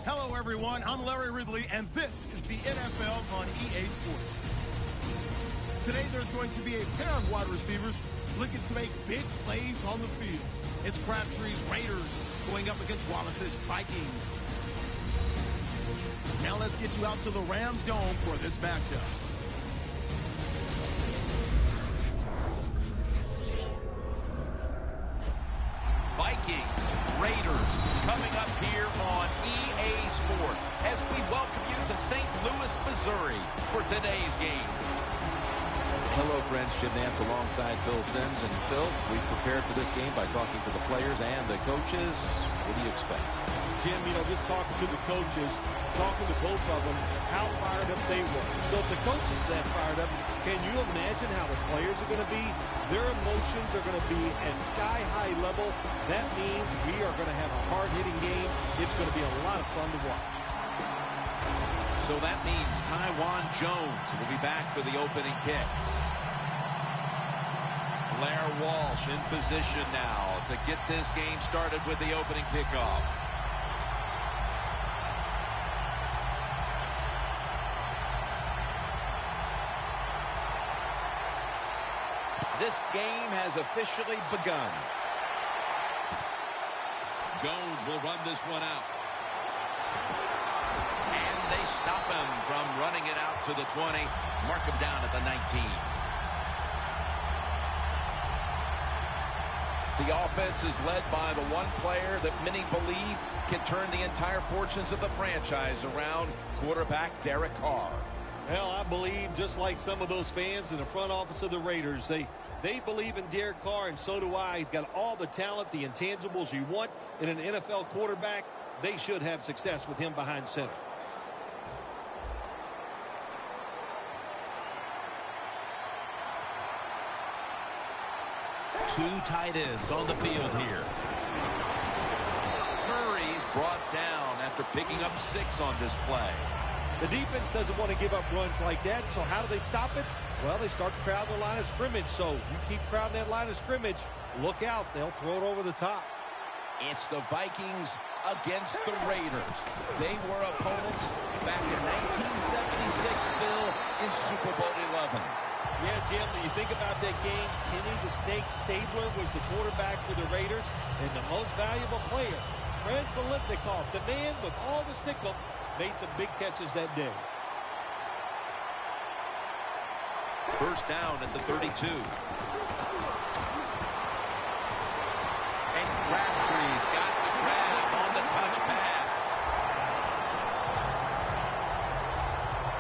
Hello, everyone. I'm Larry Ridley, and this is the NFL on EA Sports. Today, there's going to be a pair of wide receivers looking to make big plays on the field. It's Crabtree's Raiders going up against Wallace's Vikings. Now let's get you out to the Rams Dome for this matchup. Vikings, Raiders, coming up here on EA Sports as we welcome you to St. Louis, Missouri for today's game. Hello, friends. Jim Nance alongside Phil Simms. And Phil, we've prepared for this game by talking to the players and the coaches. What do you expect? Jim, just talking to the coaches, talking to both of them, how fired up they were. So if the coaches are that fired up, can you imagine how the players are going to be? Their emotions are going to be at sky-high level. That means we are going to have a hard-hitting game. It's going to be a lot of fun to watch. So that means Tywan Jones will be back for the opening kick. Blair Walsh in position now to get this game started with the opening kickoff. This game has officially begun. Jones will run this one out. And they stop him from running it out to the 20. Mark him down at the 19. The offense is led by the one player that many believe can turn the entire fortunes of the franchise around, quarterback Derek Carr. Well, I believe, just like some of those fans in the front office of the Raiders, they believe in Derek Carr, and so do I. He's got all the talent, the intangibles you want in an NFL quarterback. They should have success with him behind center. Two tight ends on the field here. Murray's brought down after picking up 6 on this play. The defense doesn't want to give up runs like that, so how do they stop it? Well, they start crowding the line of scrimmage, so you keep crowding that line of scrimmage, look out, they'll throw it over the top. It's the Vikings against the Raiders. They were opponents back in 1976, Phil, in Super Bowl 11. Yeah, Jim, when you think about that game, Kenny the Snake Stabler was the quarterback for the Raiders, and the most valuable player, Fred Biletnikoff, the man with all the stick-em, made some big catches that day. First down at the 32. And Crabtree's got the grab on the touch pass.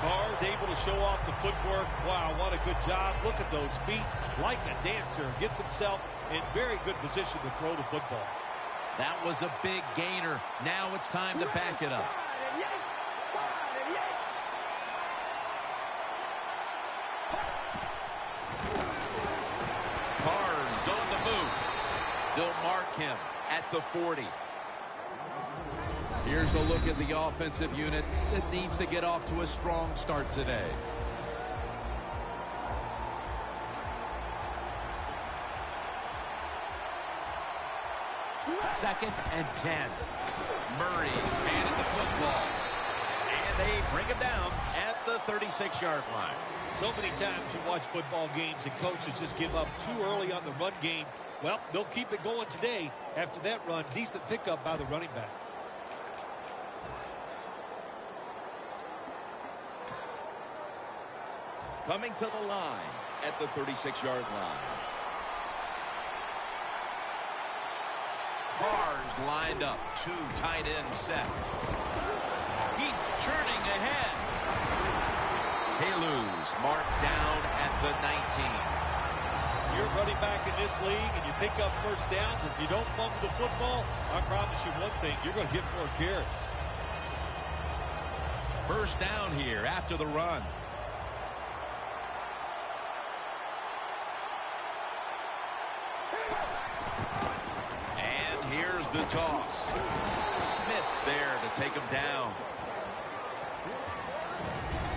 Carr's able to show off the footwork. Wow, what a good job. Look at those feet. Like a dancer. Gets himself in very good position to throw the football. That was a big gainer. Now it's time to back it up. Carr's on the move. They'll mark him at the 40. Here's a look at the offensive unit that needs to get off to a strong start today. Second and 10. Murray's handed the football. And they bring him down at the 36-yard line. So many times you watch football games and coaches just give up too early on the run game. Well, they'll keep it going today. After that run, decent pickup by the running back. Coming to the line at the 36-yard line. Carr's lined up. 2 tight ends set. He's churning ahead. Haluz marked down at the 19. You're running back in this league and you pick up first downs. If you don't fumble the football, I promise you one thing, you're going to get more carries. First down here after the run. And here's the toss. Smith's there to take him down.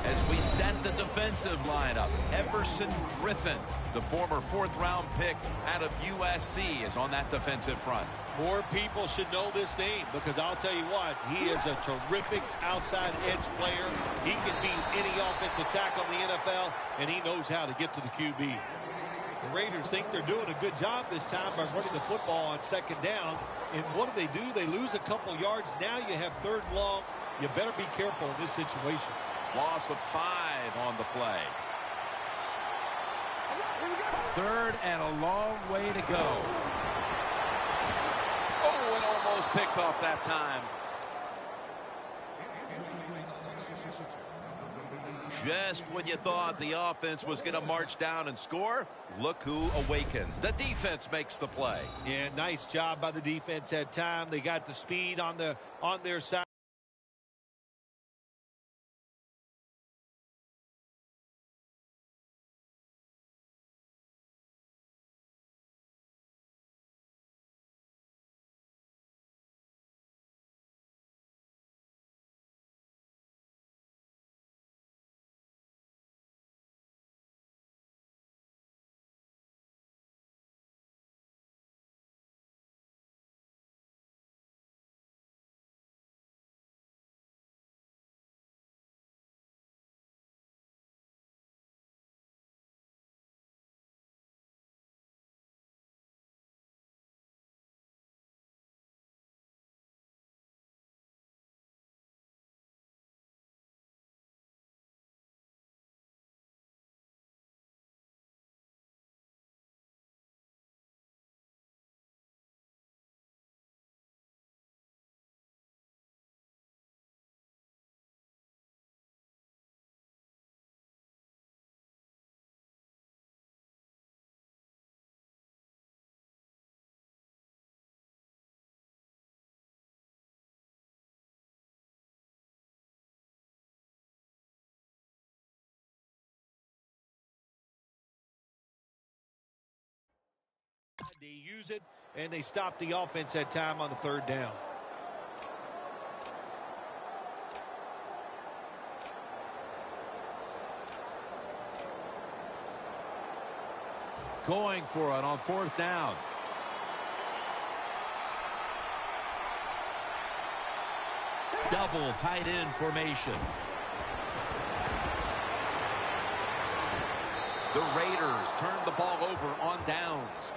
As we set the defensive lineup, Everson Griffin, the former fourth-round pick out of USC, is on that defensive front. More people should know this name because I'll tell you what, he is a terrific outside edge player. He can beat any offensive tackle in the NFL, and he knows how to get to the QB. The Raiders think they're doing a good job this time by running the football on second down. And what do? They lose a couple yards. Now you have third and long. You better be careful in this situation. Loss of 5 on the play. Third and a long way to go. Oh, and almost picked off that time. Just when you thought the offense was going to march down and score, look who awakens. The defense makes the play. Yeah, nice job by the defense at time. They got the speed on their side. They use it, and they stop the offense at time on the third down. Going for it on fourth down. Double tight end formation. The Raiders turn the ball over on downs.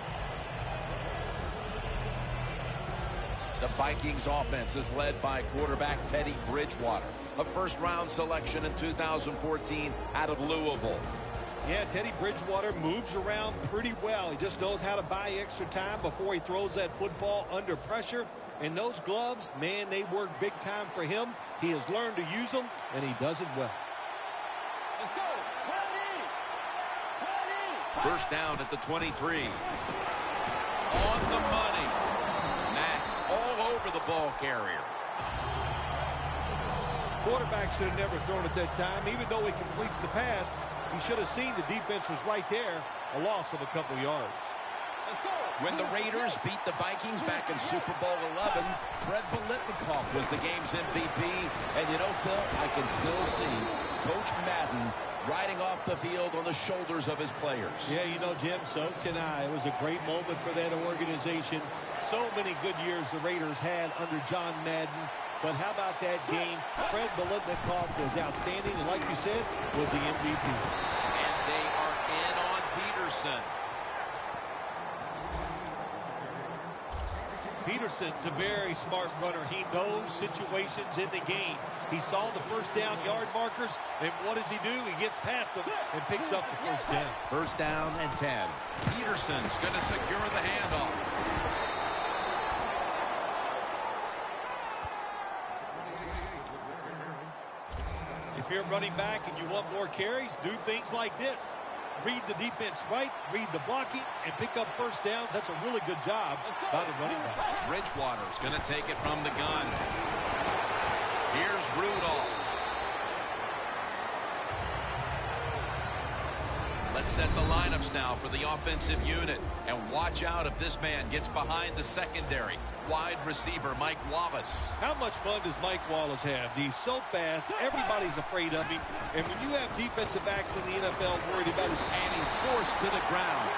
The Vikings offense is led by quarterback Teddy Bridgewater, a first-round selection in 2014 out of Louisville. Yeah, Teddy Bridgewater moves around pretty well. He just knows how to buy extra time before he throws that football under pressure. And those gloves, man, they work big time for him. He has learned to use them, and he does it well. Let's go. First down at the 23. On the money. Max all over the ball carrier. Quarterback should have never thrown it that time. Even though he completes the pass, he should have seen the defense was right there. A loss of a couple yards. When the Raiders beat the Vikings back in Super Bowl 11, Fred Biletnikoff was the game's MVP. And you know, Phil, I can still see Coach Madden riding off the field on the shoulders of his players. Yeah, you know, Jim, so can I. It was a great moment for that organization. So many good years the Raiders had under John Madden. But how about that game? Fred Biletnikoff was outstanding, and like you said, was the MVP. And they are in on Peterson. Peterson's a very smart runner. He knows situations in the game. He saw the first down yard markers, and what does he do? He gets past them and picks up the first down. First down and 10. Peterson's going to secure the handoff. If you're running back and you want more carries, do things like this. Read the defense right, read the blocking, and pick up first downs. That's a really good job by the running back. Bridgewater's going to take it from the gun. Here's Rudolph. Let's Let's set the lineups now for the offensive unit. And watch out if this man gets behind the secondary. Wide receiver Mike Wallace. How much fun does Mike Wallace have? He's so fast, everybody's afraid of him. And when you have defensive backs in the NFL worried about his... And he's forced to the ground.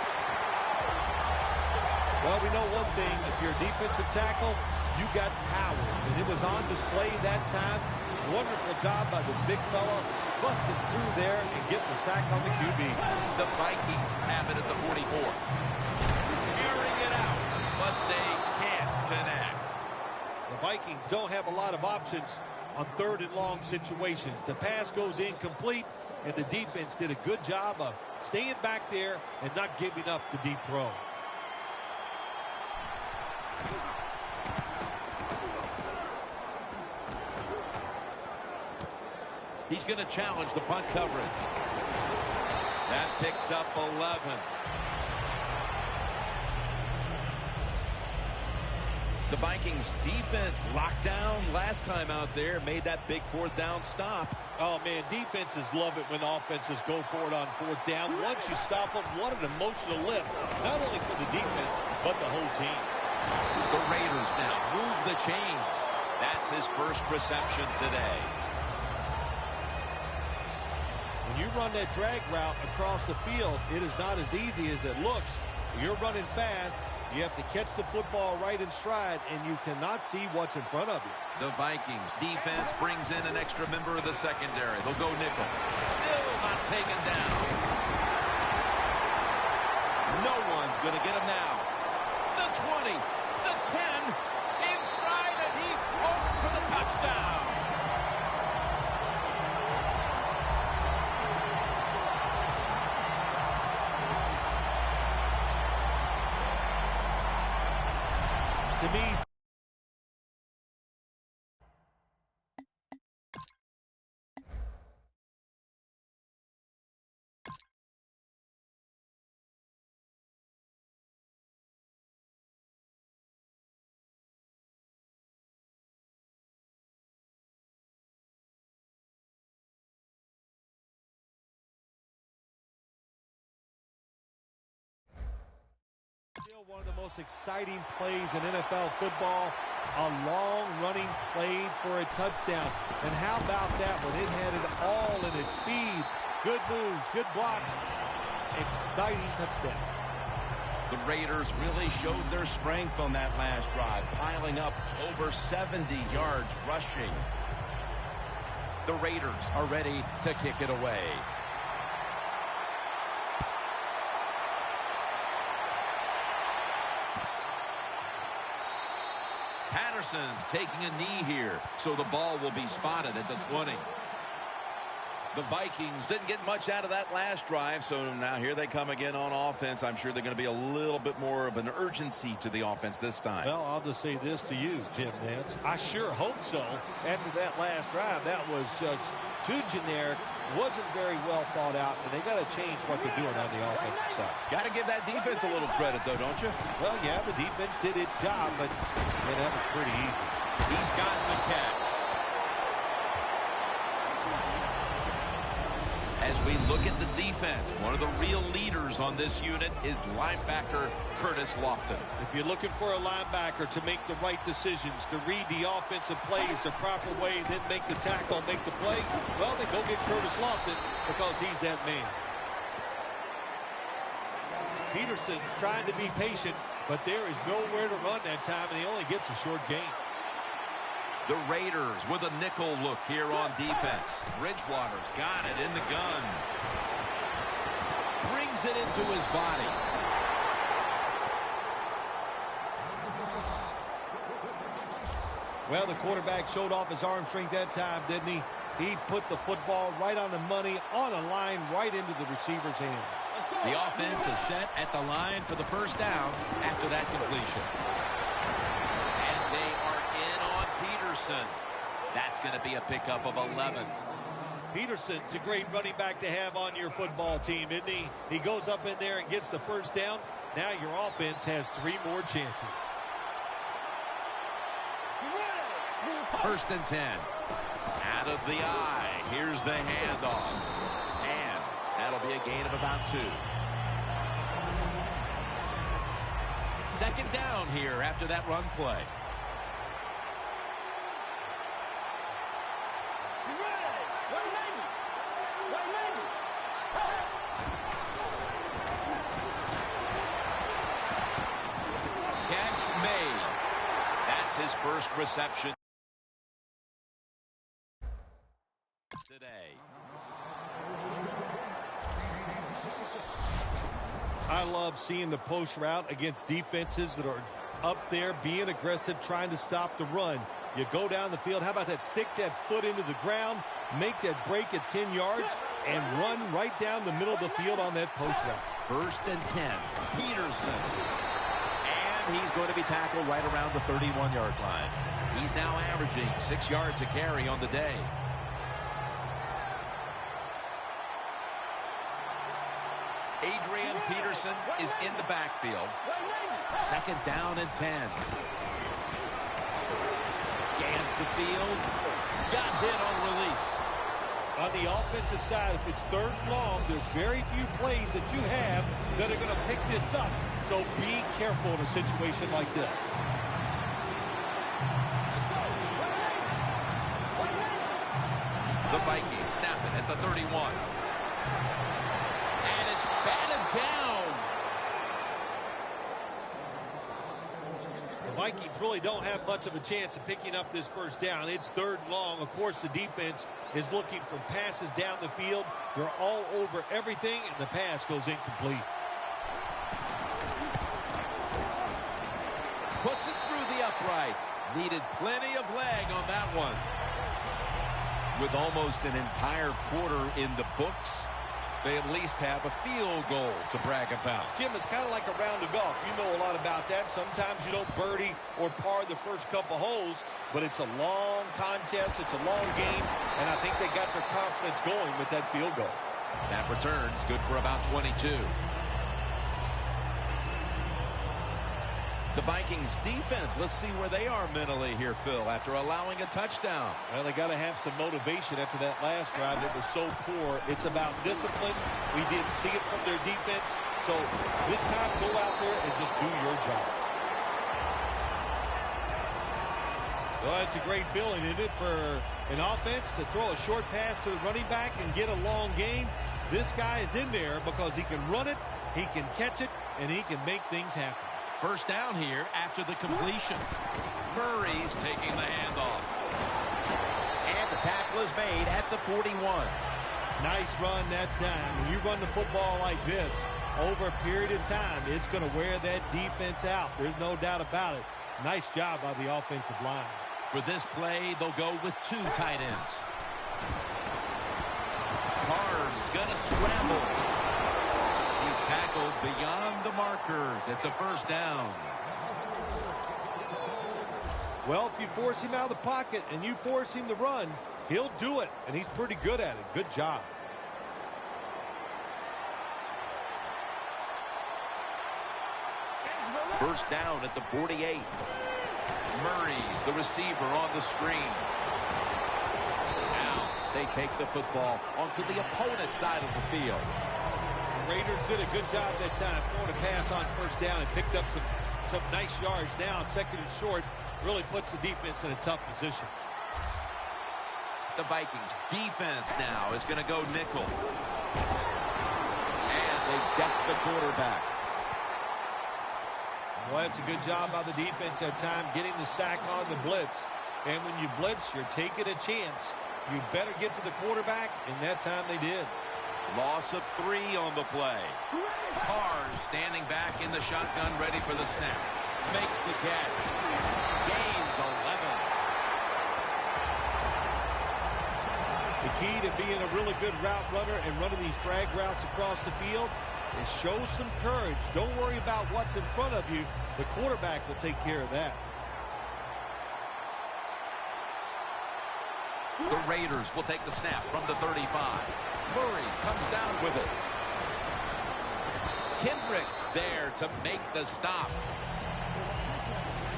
Well, we know one thing. If you're a defensive tackle, you got power. And it was on display that time. Wonderful job by the big fella. Busted through there and getting the sack on the QB. The Vikings have it at the 44. Airing it out, but they can't connect. The Vikings don't have a lot of options on 3rd and long situations. The pass goes incomplete, and the defense did a good job of staying back there and not giving up the deep throw. He's going to challenge the punt coverage. That picks up 11. The Vikings defense locked down last time out there, made that big 4th down stop. Oh, man, defenses love it when offenses go for it on 4th down. Once you stop them, what an emotional lift, not only for the defense, but the whole team. The Raiders now move the chains. That's his first reception today. When you run that drag route across the field, it is not as easy as it looks. When you're running fast, you have to catch the football right in stride, and you cannot see what's in front of you. The Vikings defense brings in an extra member of the secondary. They'll go nickel. Still not taken down. No one's going to get him now. The 20, the 10, in stride, and he's home for the touchdown. To me, still one of the most exciting plays in NFL football. A long running play for a touchdown. And how about that when it had it all in its speed? Good moves, good blocks. Exciting touchdown. The Raiders really showed their strength on that last drive, piling up over 70 yards rushing. The Raiders are ready to kick it away. Patterson's taking a knee here, so the ball will be spotted at the 20. The Vikings didn't get much out of that last drive, so now here they come again on offense. I'm sure they're going to be a little bit more of an urgency to the offense this time. Well, I'll just say this to you, Jim Nantz. I sure hope so. After that last drive, that was just too generic, wasn't very well thought out, and they got to change what they're doing on the offensive side. Got to give that defense a little credit, though, don't you? Well, yeah, the defense did its job, but man, that was pretty easy. He's got the catch. As we look at the defense, one of the real leaders on this unit is linebacker Curtis Lofton. If you're looking for a linebacker to make the right decisions, to read the offensive plays the proper way, then make the tackle, make the play, well, then go get Curtis Lofton because he's that man. Peterson's trying to be patient, but there is nowhere to run that time, and he only gets a short gain. The Raiders with a nickel look here on defense. Bridgewater's got it in the gun. Brings it into his body. Well, the quarterback showed off his arm strength that time, didn't he? He put the football right on the money, on a line, right into the receiver's hands. The offense is set at the line for the first down after that completion. And they are in on Peterson. That's going to be a pickup of 11. Peterson's a great running back to have on your football team, isn't he? He goes up in there and gets the first down. Now your offense has 3 more chances. First and 10. Out of the eye. Here's the handoff. And that'll That'll be a gain of about 2. Second down here after that run play. Catch made. That's his first reception today. I love seeing the post route against defenses that are up there being aggressive, trying to stop the run. You go down the field. How about that? Stick that foot into the ground, make that break at 10 yards, and run right down the middle of the field on that post route. 1st and 10. Peterson. And he's going to be tackled right around the 31-yard line. He's now averaging 6 yards a carry on the day. Adrian Peterson is in the backfield. 2nd down and 10. Scans the field. Got hit on release. On the offensive side, if it's 3rd and long, there's very few plays that you have that are going to pick this up. So be careful in a situation like this. The Vikings snap it at the 31. And it's batted down. The Vikings really don't have much of a chance of picking up this 1st down. It's 3rd and long. Of course, the defense is looking for passes down the field. They're all over everything, and the pass goes incomplete. Puts it through the uprights. Needed plenty of leg on that one. With almost an entire quarter in the books, they at least have a field goal to brag about. Jim, it's kind of like a round of golf. You know a lot about that. Sometimes you don't birdie or par the first couple holes, but it's a long contest. It's a long game, and I think they got their confidence going with that field goal. That return's good for about 22. The Vikings defense, let's see where they are mentally here, Phil, after allowing a touchdown. Well, they got to have some motivation after that last drive that was so poor. It's about discipline. We didn't see it from their defense. So this time, go out there and just do your job. Well, it's a great feeling, isn't it, for an offense to throw a short pass to the running back and get a long gain. This guy is in there because he can run it, he can catch it, and he can make things happen. 1st down here after the completion. Murray's taking the handoff. And the tackle is made at the 41. Nice run that time. When you run the football like this, over a period of time, it's going to wear that defense out. There's no doubt about it. Nice job by the offensive line. For this play, they'll go with 2 tight ends. Carr's going to scramble. He's tackled beyond the markers. It's a 1st down. Well, if you force him out of the pocket and you force him to run, he'll do it, and he's pretty good at it. Good job. First down at the 48. Murray's the receiver on the screen. Now they take the football onto the opponent's side of the field. The Raiders did a good job that time throwing a pass on 1st down and picked up some nice yards. Now 2nd and short really puts the defense in a tough position. The Vikings defense now is going to go nickel. And they deck the quarterback. Well, that's a good job by the defense that time, getting the sack on the blitz. And when you blitz, you're taking a chance. You better get to the quarterback, and that time they did. Loss of 3 on the play. Carr standing back in the shotgun, ready for the snap. Makes the catch. Gains 11. The key to being a really good route runner and running these drag routes across the field is show some courage. Don't worry about what's in front of you. The quarterback will take care of that. The Raiders will take the snap from the 35. Murray comes down with it. Kendricks there to make the stop.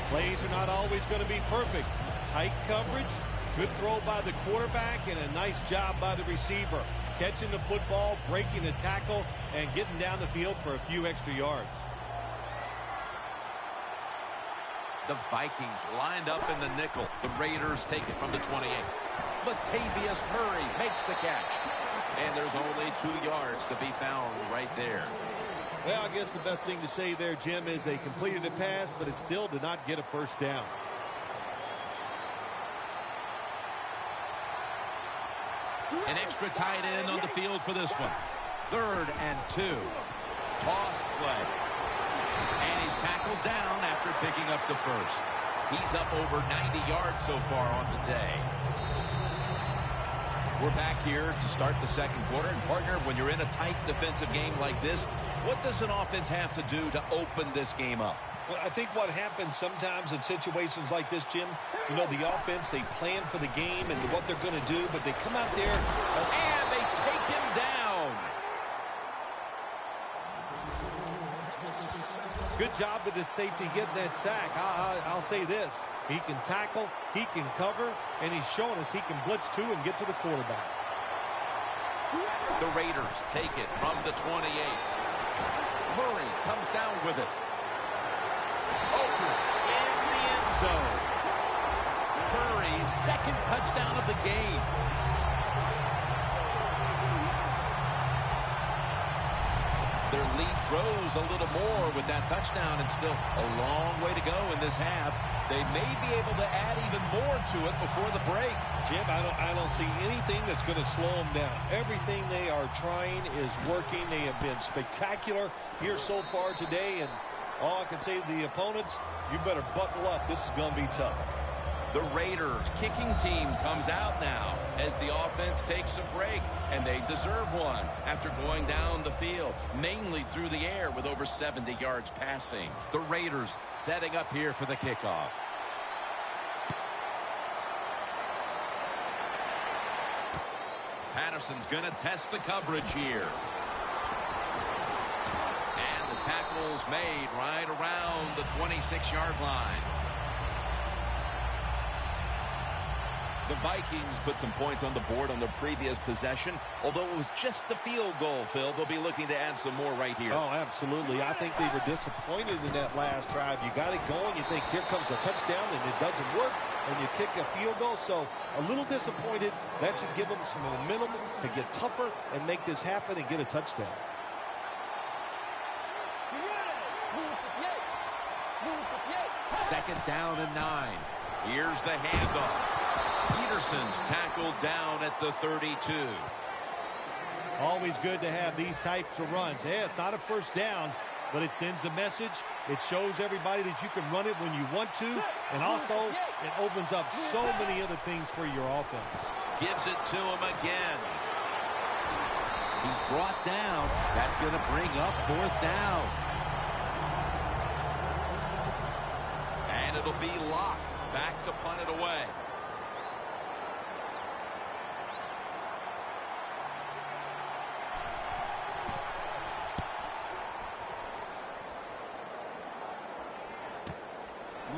Plays are not always going to be perfect. Tight coverage, Good throw by the quarterback and a nice job by the receiver. Catching the football, breaking the tackle, and getting down the field for a few extra yards. The Vikings lined up in the nickel. The Raiders take it from the 28. Latavius Murray makes the catch. And there's only 2 yards to be found right there. Well, I guess the best thing to say there, Jim, is they completed a pass, but it still did not get a first down. An extra tight end on the field for this one. 3rd and 2. Toss play. And he's tackled down after picking up the first. He's up over 90 yards so far on the day. We're back here to start the second quarter. And, partner, when you're in a tight defensive game like this, what does an offense have to do to open this game up? Well, I think what happens sometimes in situations like this, Jim, you know, the offense, they plan for the game and what they're going to do, but they come out there and they take him down. Good job with his safety getting that sack. I'll say this. He can tackle, he can cover, and he's showing us he can blitz too and get to the quarterback. The Raiders take it from the 28. Murray comes down with it. Oakland in the end zone. Murray's 2nd touchdown of the game. Their lead grows a little more with that touchdown, and still a long way to go in this half. They may be able to add even more to it before the break. Jim, I don't see anything that's going to slow them down. Everything they are trying is working. They have been spectacular here so far today, and all I can say to the opponents, you better buckle up. This is going to be tough. The Raiders kicking team comes out now as the offense takes a break, and they deserve one after going down the field, mainly through the air with over 70 yards passing. The Raiders setting up here for the kickoff. Patterson's going to test the coverage here. And the tackle's made right around the 26-yard line. The Vikings put some points on the board on their previous possession. Although it was just a field goal, Phil, they'll be looking to add some more right here. Oh, absolutely. I think they were disappointed in that last drive. You got it going. You think, here comes a touchdown, and it doesn't work, and you kick a field goal. So a little disappointed. That should give them some momentum to get tougher and make this happen and get a touchdown. Second down and 9. Here's the handoff. Peterson's tackled down at the 32. Always good to have these types of runs. Yeah, it's not a first down, but it sends a message. It shows everybody that you can run it when you want to, and also it opens up so many other things for your offense. Gives it to him again. He's brought down. That's going to bring up 4th down. And it'll be Locke back to punt it away.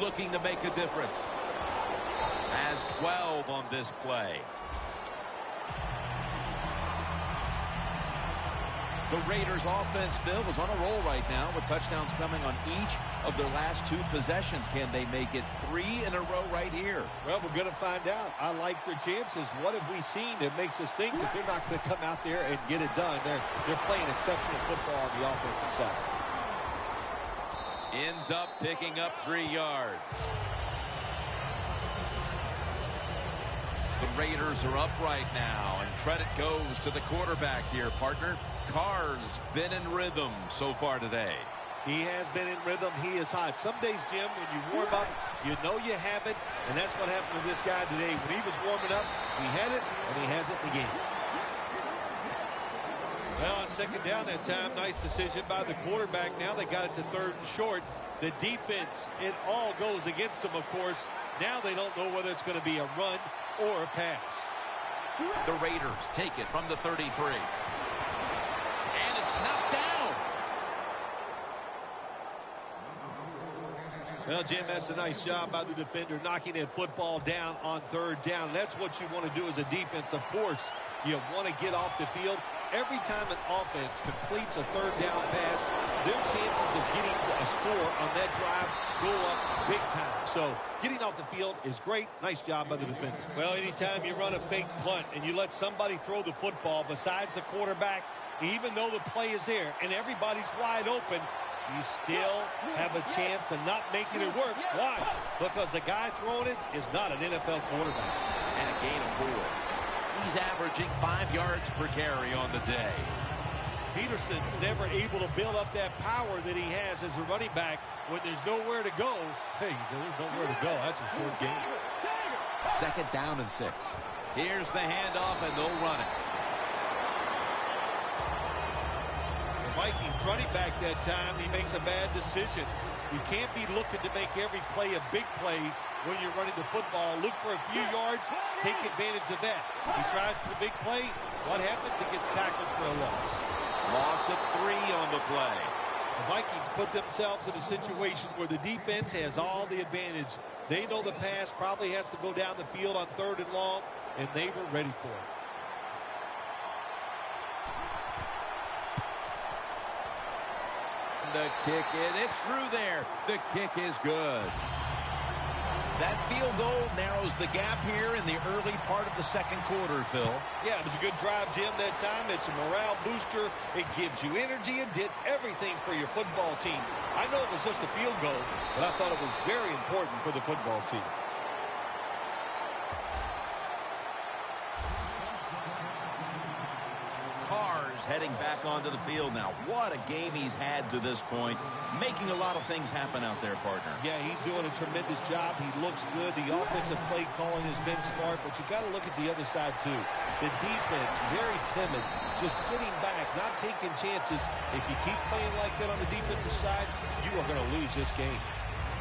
Looking to make a difference. Has 12 on this play. The Raiders offense, Phil, is on a roll right now with touchdowns coming on each of their last 2 possessions. Can they make it 3 in a row right here? Well, we're going to find out. I like their chances. What have we seen that makes us think that they're not going to come out there and get it done? They're playing exceptional football on the offensive side. Ends up picking up 3 yards. The Raiders are upright now, and credit goes to the quarterback here, partner. Carr's been in rhythm so far today. He has been in rhythm. He is hot. Some days, Jim, when you warm up, you know you have it, and that's what happened to this guy today. When he was warming up, he had it, and he has it in the game. Well, on second down that time, nice decision by the quarterback. Now they got it to 3rd and short. The defense, it all goes against them, of course. Now they don't know whether it's going to be a run or a pass. The Raiders take it from the 33. And it's knocked down. Well, Jim, that's a nice job by the defender knocking that football down on third down. That's what you want to do as a defense. Of course, you want to get off the field. Every time an offense completes a third down pass, their chances of getting a score on that drive go up big time. So getting off the field is great. Nice job by the defender. Well, anytime you run a fake punt and you let somebody throw the football besides the quarterback, even though the play is there and everybody's wide open, you still have a chance of not making it work. Why? Because the guy throwing it is not an NFL quarterback. And a gain of 4. He's averaging 5 yards per carry on the day. Peterson's never able to build up that power that he has as a running back when there's nowhere to go. Hey, there's nowhere to go. That's a short game. 2nd down and 6. Here's the handoff, and they'll run it. Vikings running back that time, he makes a bad decision. You can't be looking to make every play a big play when you're running the football. Look for a few yards, take advantage of that. He tries for the big play. What happens? He gets tackled for a loss. Loss of 3 on the play. The Vikings put themselves in a situation where the defense has all the advantage. They know the pass probably has to go down the field on 3rd and long, and they were ready for it. The kick is, it's through there. The kick is good. That field goal narrows the gap here in the early part of the 2nd quarter, Phil. Yeah, it was a good drive, Jim, that time. It's a morale booster. It gives you energy. It did everything for your football team. I know it was just a field goal, but I thought it was very important for the football team. Carr's heading back onto the field now. What a game he's had to this point, making a lot of things happen out there, partner. Yeah, he's doing a tremendous job. He looks good. The offensive play calling has been smart, but you got to look at the other side too. The defense, very timid, just sitting back, not taking chances. If you keep playing like that on the defensive side, you are going to lose this game.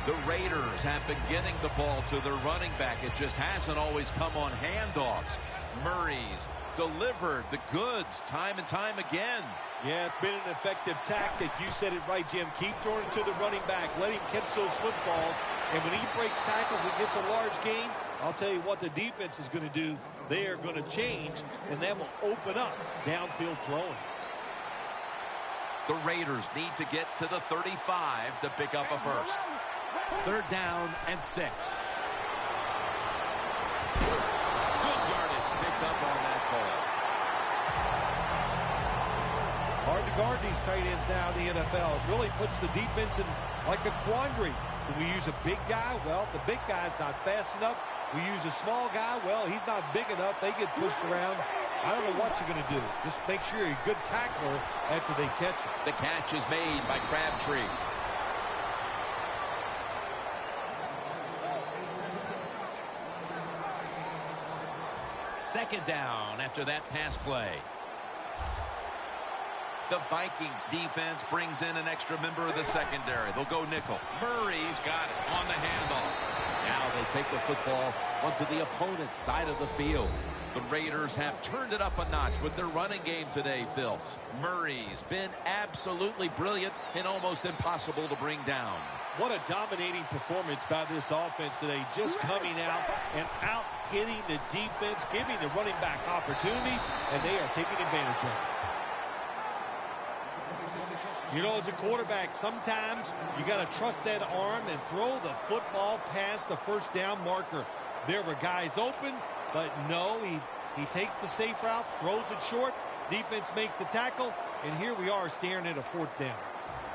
The Raiders have been getting the ball to their running back. It just hasn't always come on handoffs. Murray's delivered the goods time and time again. Yeah, it's been an effective tactic. You said it right, Jim. Keep throwing it to the running back. Let him catch those footballs. And when he breaks tackles and gets a large gain, I'll tell you what the defense is going to do. They are going to change, and that will open up downfield throwing. The Raiders need to get to the 35 to pick up a first. 3rd down and 6. Good yardage picked up on that call. Hard to guard these tight ends now in the NFL. It really puts the defense in like a quandary. Do we use a big guy? Well, the big guy's not fast enough. We use a small guy. Well, he's not big enough. They get pushed around. I don't know what you're going to do. Just make sure you're a good tackler after they catch it. The catch is made by Crabtree. Second down after that pass play. The Vikings defense brings in an extra member of the secondary. They'll go nickel. Murray's got it on the handoff. Now they take the football onto the opponent's side of the field. The Raiders have turned it up a notch with their running game today, Phil. Murray's been absolutely brilliant and almost impossible to bring down. What a dominating performance by this offense today. Just coming out and out-hitting the defense, giving the running back opportunities, and they are taking advantage of it. You know, as a quarterback, sometimes you got to trust that arm and throw the football past the first down marker. There were guys open, but no, he takes the safe route, throws it short, defense makes the tackle, and here we are staring at a 4th down.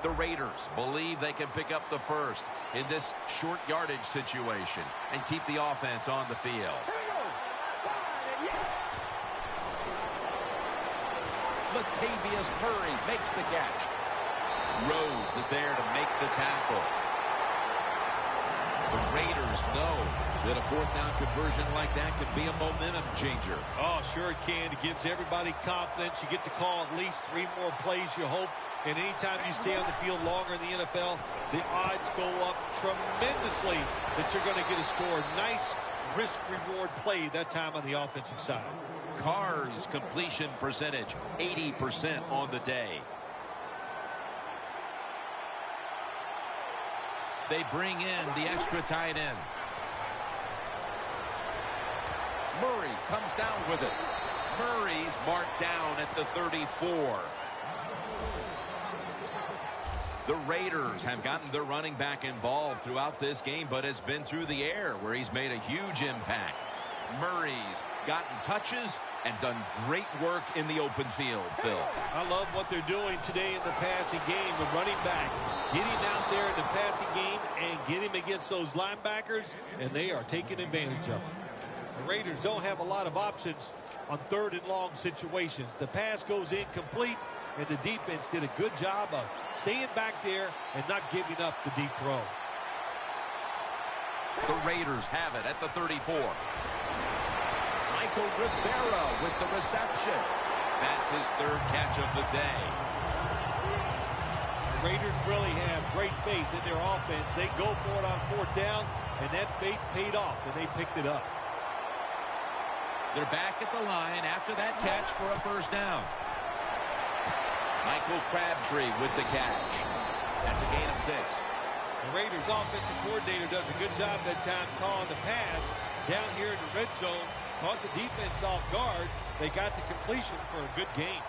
The Raiders believe they can pick up the first in this short yardage situation and keep the offense on the field. Latavius Murray makes the catch. Rhodes is there to make the tackle. The Raiders know that a 4th down conversion like that could be a momentum changer. Oh, sure it can. It gives everybody confidence. You get to call at least 3 more plays, you hope. And anytime you stay on the field longer in the NFL, the odds go up tremendously that you're going to get a score. Nice risk-reward play that time on the offensive side. Carr's completion percentage, 80% on the day. They bring in the extra tight end. Murray comes down with it. Murray's marked down at the 34. The Raiders have gotten their running back involved throughout this game, but it's been through the air where he's made a huge impact. Murray's gotten touches and done great work in the open field, Phil. I love what they're doing today in the passing game. The running back, get him out there in the passing game and get him against those linebackers, and they are taking advantage of it. The Raiders don't have a lot of options on 3rd and long situations. The pass goes incomplete, and the defense did a good job of staying back there and not giving up the deep throw. The Raiders have it at the 34. Michael Rivera with the reception. That's his 3rd catch of the day. The Raiders really have great faith in their offense. They go for it on 4th down, and that faith paid off, and they picked it up. They're back at the line after that catch for a 1st down. Michael Crabtree with the catch. That's a gain of 6. The Raiders offensive coordinator does a good job that time calling the pass down here in the red zone. Caught the defense off guard. They got the completion for a good gain.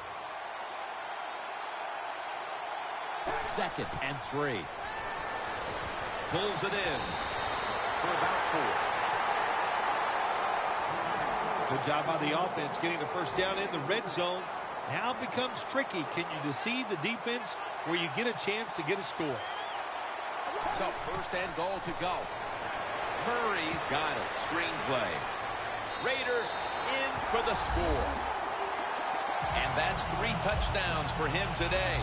2nd and 3. Pulls it in for about 4. Good job by the offense getting the 1st down in the red zone. Now it becomes tricky. Can you deceive the defense where you get a chance to get a score? So 1st and goal to go. Murray's got it. Screenplay. Raiders in for the score. And that's 3 touchdowns for him today.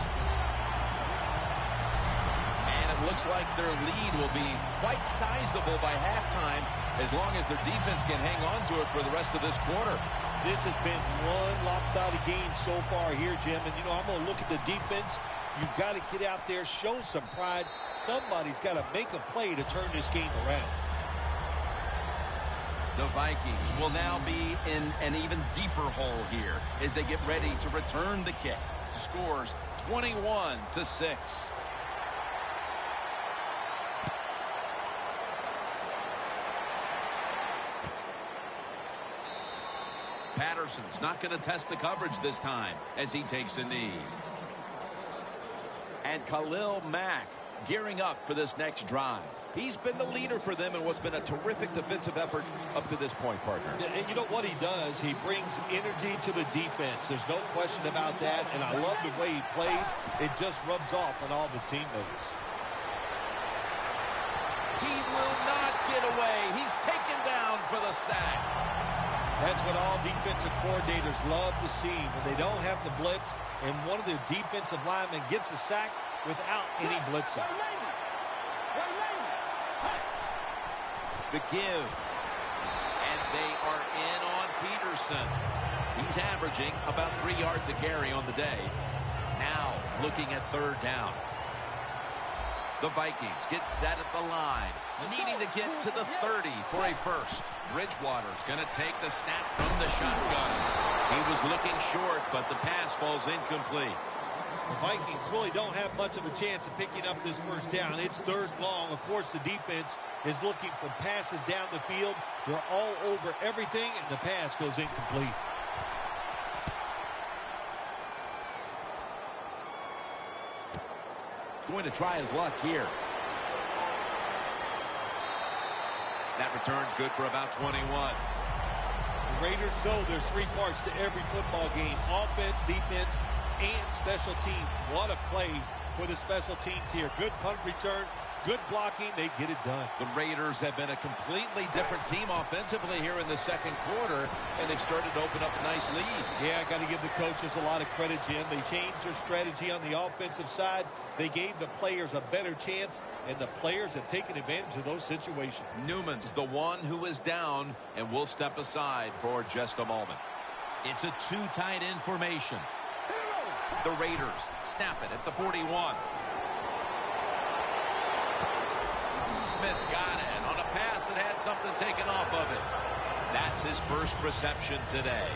And it looks like their lead will be quite sizable by halftime as long as their defense can hang on to it for the rest of this quarter. This has been one lopsided game so far here, Jim. And, you know, I'm going to look at the defense. You've got to get out there, show some pride. Somebody's got to make a play to turn this game around. The Vikings will now be in an even deeper hole here as they get ready to return the kick. Scores 21-6. Patterson's not going to test the coverage this time as he takes a knee. And Khalil Mack gearing up for this next drive. He's been the leader for them in what's been a terrific defensive effort up to this point, partner. And you know what he does? He brings energy to the defense. There's no question about that. And I love the way he plays. It just rubs off on all of his teammates. He will not get away. He's taken down for the sack. That's what all defensive coordinators love to see when they don't have to blitz and one of their defensive linemen gets a sack without any blitzing. The give. And they are in on Peterson. He's averaging about 3 yards a carry on the day. Now looking at 3rd down. The Vikings get set at the line, needing to get to the 30 for a 1st. Bridgewater's going to take the snap from the shotgun. He was looking short, but the pass falls incomplete. The Vikings really don't have much of a chance of picking up this 1st down. It's 3rd long. Of course, the defense is looking for passes down the field. They're all over everything, and the pass goes incomplete. Going to try his luck here. That return's good for about 21. The Raiders know there's 3 parts to every football game: offense, defense, and special teams. What a play for the special teams here. Good punt return, good blocking. They get it done. The Raiders have been a completely different team offensively here in the 2nd quarter, and they've started to open up a nice lead. Yeah, I got to give the coaches a lot of credit, Jim. They changed their strategy on the offensive side. They gave the players a better chance, and the players have taken advantage of those situations. Newman's the one who is down, and will step aside for just a moment. It's a 2 tight end formation. The Raiders snap it at the 41. Smith's got it on a pass that had something taken off of it. That's his 1st reception today.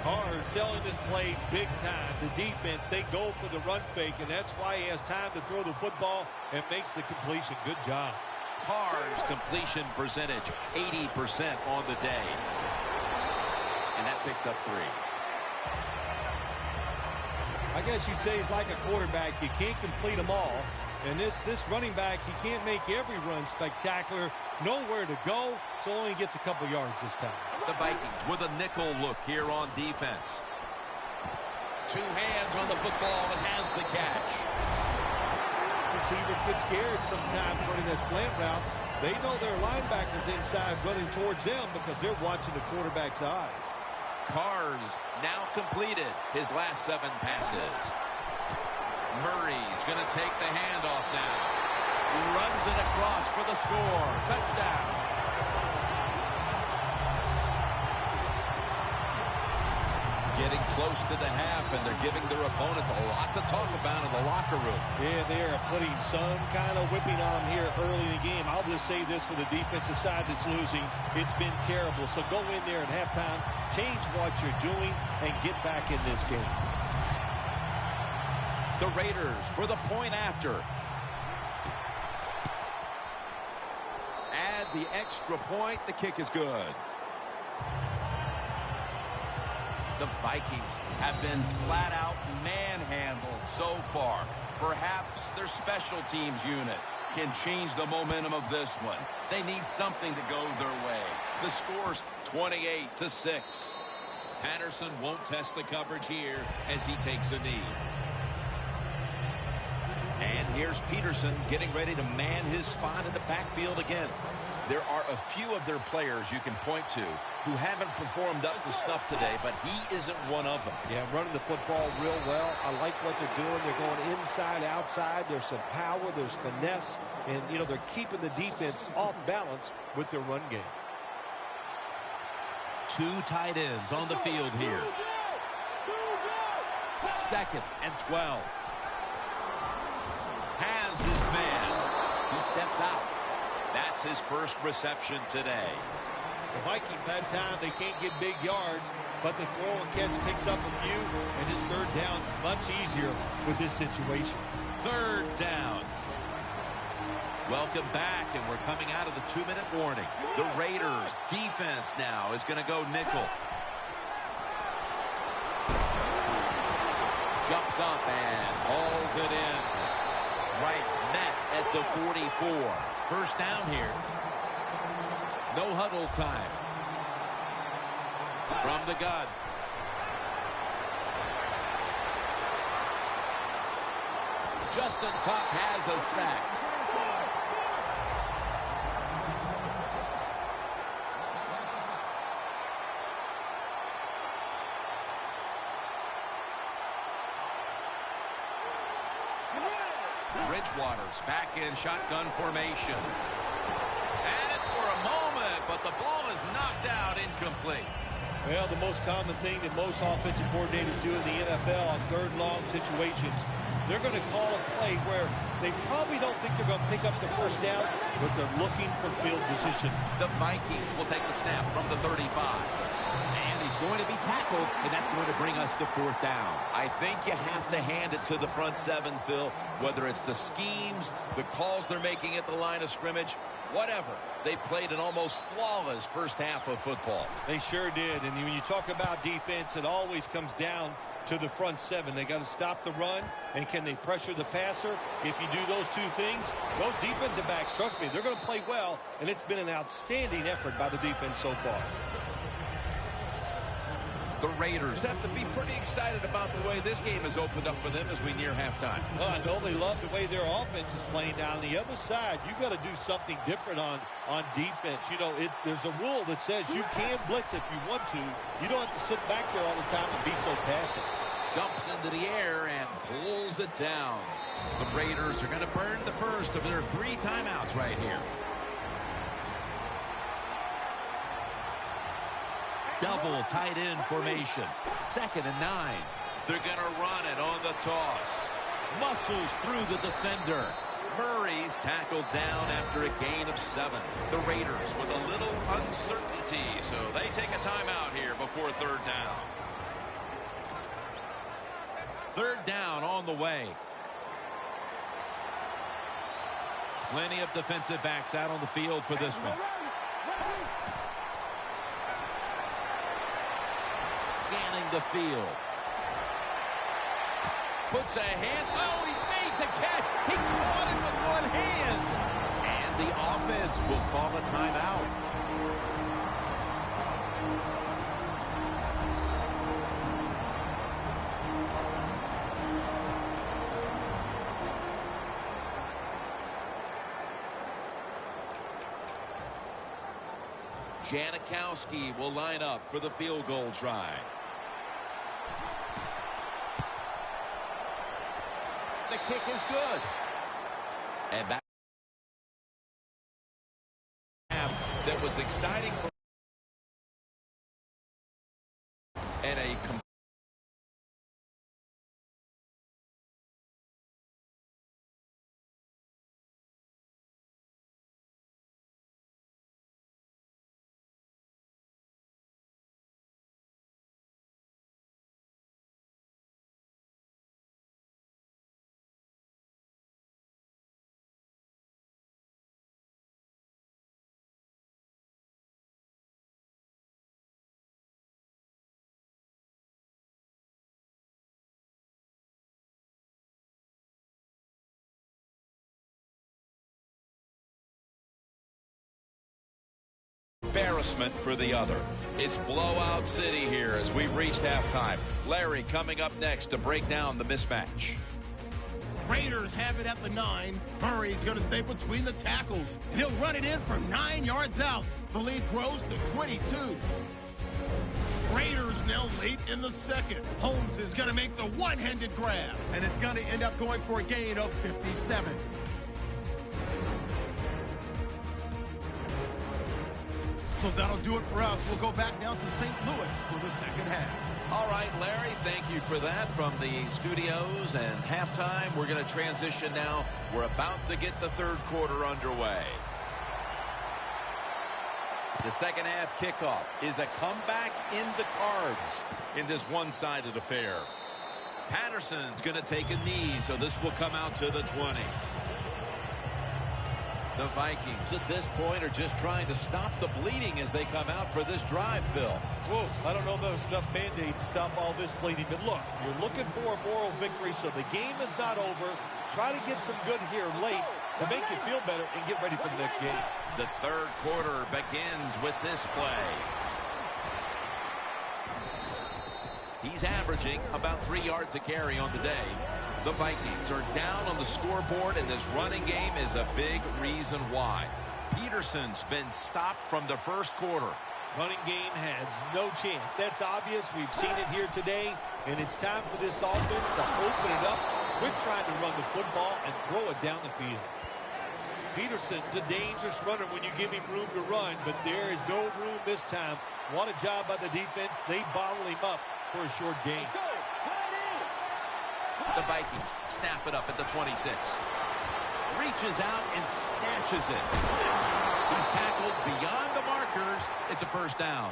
Carr selling this play big time. The defense, they go for the run fake, and that's why he has time to throw the football and makes the completion. Good job. Carr's completion percentage, 80% on the day. And that picks up 3. I guess you'd say he's like a quarterback. You can't complete them all. And this running back, he can't make every run spectacular. Nowhere to go, so only gets a couple yards this time. The Vikings with a nickel look here on defense. 2 hands on the football and has the catch. Receivers get scared sometimes running that slant route. They know their linebackers inside running towards them because they're watching the quarterback's eyes. Carr's now completed his last 7 passes. Murray's going to take the handoff now. Runs it across for the score. Touchdown. Getting close to the half, and they're giving their opponents a lot to talk about in the locker room. Yeah, they are putting some kind of whipping on them here early in the game. I'll just say this for the defensive side that's losing. It's been terrible. So go in there at halftime, change what you're doing, and get back in this game. The Raiders for the point after. Add the extra point. The kick is good. The Vikings have been flat out manhandled so far. Perhaps their special teams unit can change the momentum of this one. They need something to go their way. The score's 28-6. Patterson won't test the coverage here as he takes a knee. And here's Peterson getting ready to man his spot in the backfield again. There are a few of their players you can point to who haven't performed up to snuff today, but he isn't one of them. Yeah, running the football real well. I like what they're doing. They're going inside, outside. There's some power. There's finesse. And, you know, they're keeping the defense off balance with their run game. 2 tight ends on the field here. 2nd and 12. Has his man. He steps out. That's his first reception today. The Vikings had time. They can't get big yards, but the throw and catch picks up a few, and his 3rd down's much easier with this situation. 3rd down. Welcome back, and we're coming out of the 2-minute warning. The Raiders defense now is going to go nickel. Jumps up and hauls it in. Right net at the 44. 1st down here. No huddle time. From the gun. Justin Tuck has a sack. Bridgewater's back in shotgun formation. At it for a moment, but the ball is knocked out, incomplete. Well, the most common thing that most offensive coordinators do in the NFL on 3rd long situations, they're going to call a play where they probably don't think they're going to pick up the 1st down, but they're looking for field position. The Vikings will take the snap from the 35. And he's going to be tackled, and that's going to bring us to 4th down. I think you have to hand it to the front 7, Phil, whether it's the schemes, the calls they're making at the line of scrimmage, whatever. They played an almost flawless first half of football. They sure did. And when you talk about defense, it always comes down to the front 7. They got to stop the run, and can they pressure the passer? If you do those 2 things, those defensive backs, trust me, they're going to play well, and it's been an outstanding effort by the defense so far. The Raiders have to be pretty excited about the way this game has opened up for them as we near halftime. Well, I know they love the way their offense is playing. Now, on the other side, you got to do something different on defense. You know, there's a rule that says you can blitz if you want to. You don't have to sit back there all the time and be so passive. Jumps into the air and pulls it down. The Raiders are going to burn the first of their 3 timeouts right here. Double tight end formation. 2nd and 9. They're going to run it on the toss. Muscles through the defender. Murray's tackled down after a gain of 7. The Raiders with a little uncertainty, so they take a timeout here before 3rd down. Third down on the way. Plenty of defensive backs out on the field for this one. Scanning the field. Puts a hand. Oh, he made the catch. He caught it with one hand. And the offense will call a timeout. Janikowski will line up for the field goal try. The kick is good. And back. That was exciting for and a embarrassment for the other. It's blowout city here as we've reached halftime. Larry coming up next to break down the mismatch. Raiders have it at the 9. Murray's going to stay between the tackles, and he'll run it in from 9 yards out. The lead grows to 22. Raiders now late in the second. Holmes is going to make the one-handed grab, and it's going to end up going for a gain of 57. So that'll do it for us. We'll go back down to St. Louis for the second half. All right, Larry, thank you for that from the studios and halftime. We're going to transition now. We're about to get the third quarter underway. The second half kickoff is a comeback in the cards in this one-sided affair. Patterson's going to take a knee, so this will come out to the 20. The Vikings at this point are just trying to stop the bleeding as they come out for this drive, Phil. Whoa, I don't know if there's enough Band-Aids to stop all this bleeding, but look, you're looking for a moral victory, so the game is not over. Try to get some good here late to make you feel better and get ready for the next game. The third quarter begins with this play. He's averaging about 3 yards a carry on the day. The Vikings are down on the scoreboard, and this running game is a big reason why. Peterson's been stopped from the first quarter. Running game has no chance. That's obvious. We've seen it here today, and it's time for this offense to open it up. Quit trying to run the football and throw it down the field. Peterson's a dangerous runner when you give him room to run, but there is no room this time. What a job by the defense. They bottle him up for a short gain. The Vikings snap it up at the 26. Reaches out and snatches it. He's tackled beyond the markers. It's a first down.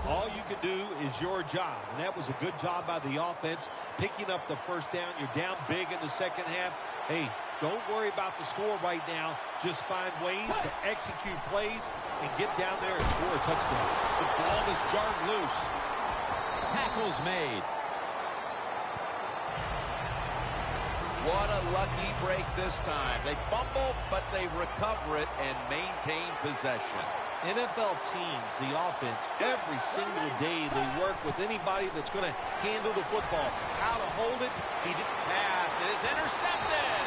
All you can do is your job, and that was a good job by the offense, picking up the first down. You're down big in the second half. Hey, don't worry about the score right now. Just find ways to execute plays and get down there and score a touchdown. The ball is jarred loose. Tackles made. What a lucky break this time. They fumble, but they recover it and maintain possession. NFL teams, the offense, every single day they work with anybody that's going to handle the football. How to hold it. Pass is intercepted.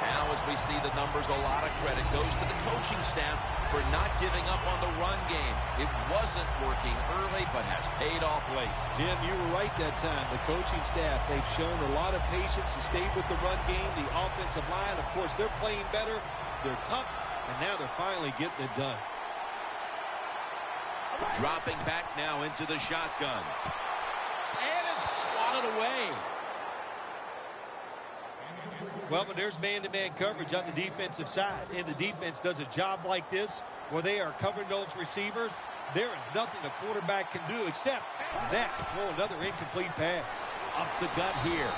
Now as we see the numbers, a lot of credit goes to the coaching staff for not giving up on the run game. It wasn't working early, but has paid off late. Jim, you were right that time. The coaching staff, they've shown a lot of patience to stay with the run game. The offensive line, of course, they're playing better. They're tough, and now they're finally getting it done. Dropping back now into the shotgun. And it's swatted away. Well, but there's man-to-man coverage on the defensive side, and the defense does a job like this where they are covering those receivers, there is nothing a quarterback can do except that, throw another incomplete pass. Up the gut here.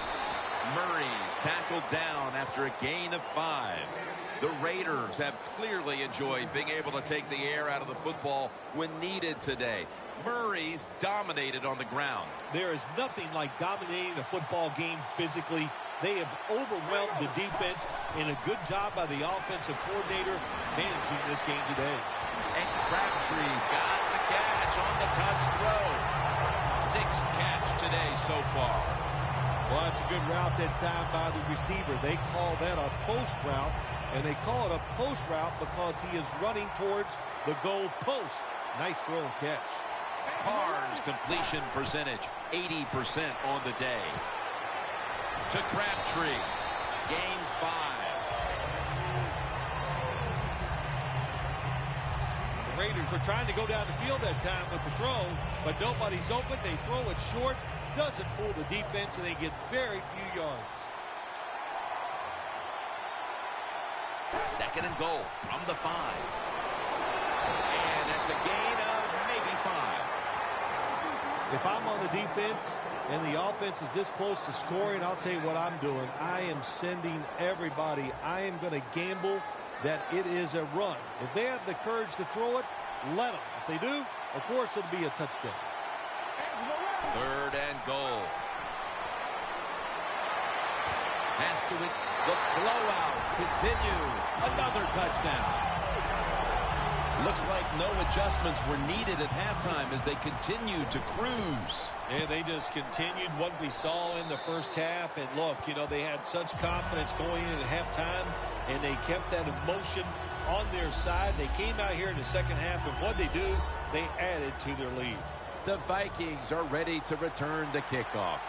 Murray's tackled down after a gain of 5. The Raiders have clearly enjoyed being able to take the air out of the football when needed today. Murray's dominated on the ground. There is nothing like dominating a football game physically. They have overwhelmed the defense, and a good job by the offensive coordinator managing this game today. And Crabtree's got the catch on the touch throw. 6th catch today so far. Well, that's a good route that time by the receiver. They call that a post route, and they call it a post route because he is running towards the goal post. Nice throw and catch. Carr's completion percentage, 80% on the day. To Crabtree. Gains 5. The Raiders are trying to go down the field that time with the throw, but nobody's open. They throw it short. Doesn't fool the defense, and they get very few yards. 2nd and goal from the 5. And it's a gain of maybe 5. If I'm on the defense and the offense is this close to scoring, I'll tell you what I'm doing. I am sending everybody. I am going to gamble that it is a run. If they have the courage to throw it, let them. If they do, of course it'll be a touchdown. 3rd and goal. Has to it. The blowout continues. Another touchdown. Looks like no adjustments were needed at halftime as they continued to cruise. And they just continued what we saw in the first half. And look, you know, they had such confidence going in at halftime, and they kept that emotion on their side. They came out here in the second half, and what they do, they added to their lead. The Vikings are ready to return the kickoff.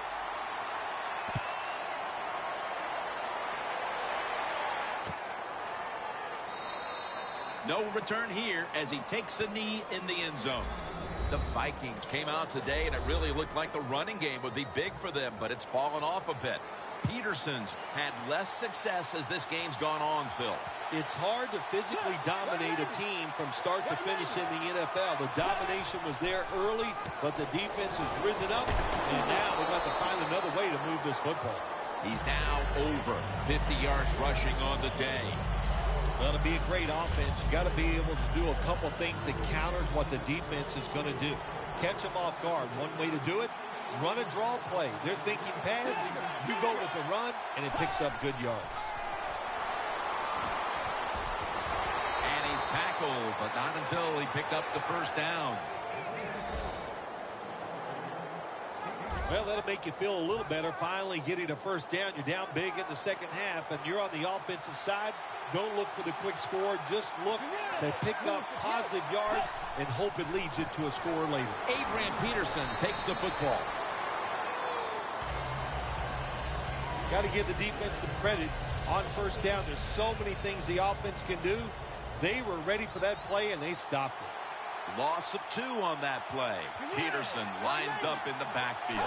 No return here as he takes a knee in the end zone. The Vikings came out today, and it really looked like the running game would be big for them, but it's fallen off a bit. Peterson's had less success as this game's gone on, Phil. It's hard to physically dominate a team from start to finish in the NFL. The domination was there early, but the defense has risen up, and now they've got to find another way to move this football. He's now over 50 yards rushing on the day. Well, to be a great offense, you got to be able to do a couple things that counters what the defense is going to do. Catch them off guard. One way to do it, run a draw play. They're thinking pass, you go with a run, and it picks up good yards. And he's tackled, but not until he picked up the first down. Well, that'll make you feel a little better. Finally getting a first down. You're down big in the second half, and you're on the offensive side. Don't look for the quick score. Just look to pick up positive yards and hope it leads you to a score later. Adrian Peterson takes the football. Got to give the defense some credit on first down. There's so many things the offense can do. They were ready for that play, and they stopped it. Loss of 2 on that play. Peterson lines up in the backfield.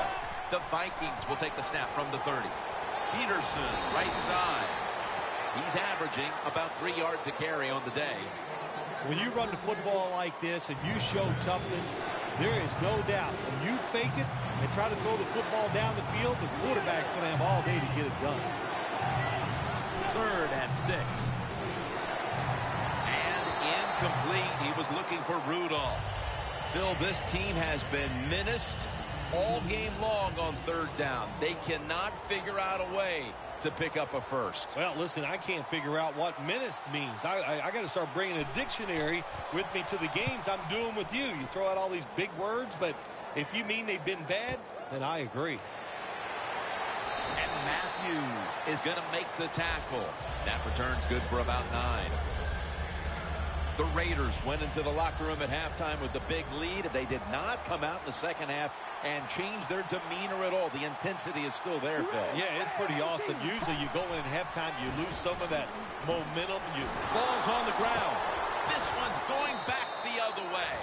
The Vikings will take the snap from the 30. Peterson, right side. He's averaging about 3 yards a carry on the day. When you run the football like this and you show toughness, there is no doubt. When you fake it and try to throw the football down the field, the quarterback's going to have all day to get it done. 3rd and 6. Incomplete. He was looking for Rudolph. Phil, this team has been menaced all game long on 3rd down. They cannot figure out a way to pick up a first. Well, listen, I can't figure out what menaced means. I got to start bringing a dictionary with me to the games. I'm doing with you. You throw out all these big words, but if you mean they've been bad, then I agree. And Matthews is going to make the tackle. That return's good for about 9. The Raiders went into the locker room at halftime with the big lead. They did not come out in the second half and change their demeanor at all. The intensity is still there, Phil. Yeah, it's pretty awesome. Usually you go in at halftime, you lose some of that momentum. Ball's on the ground. This one's going back the other way.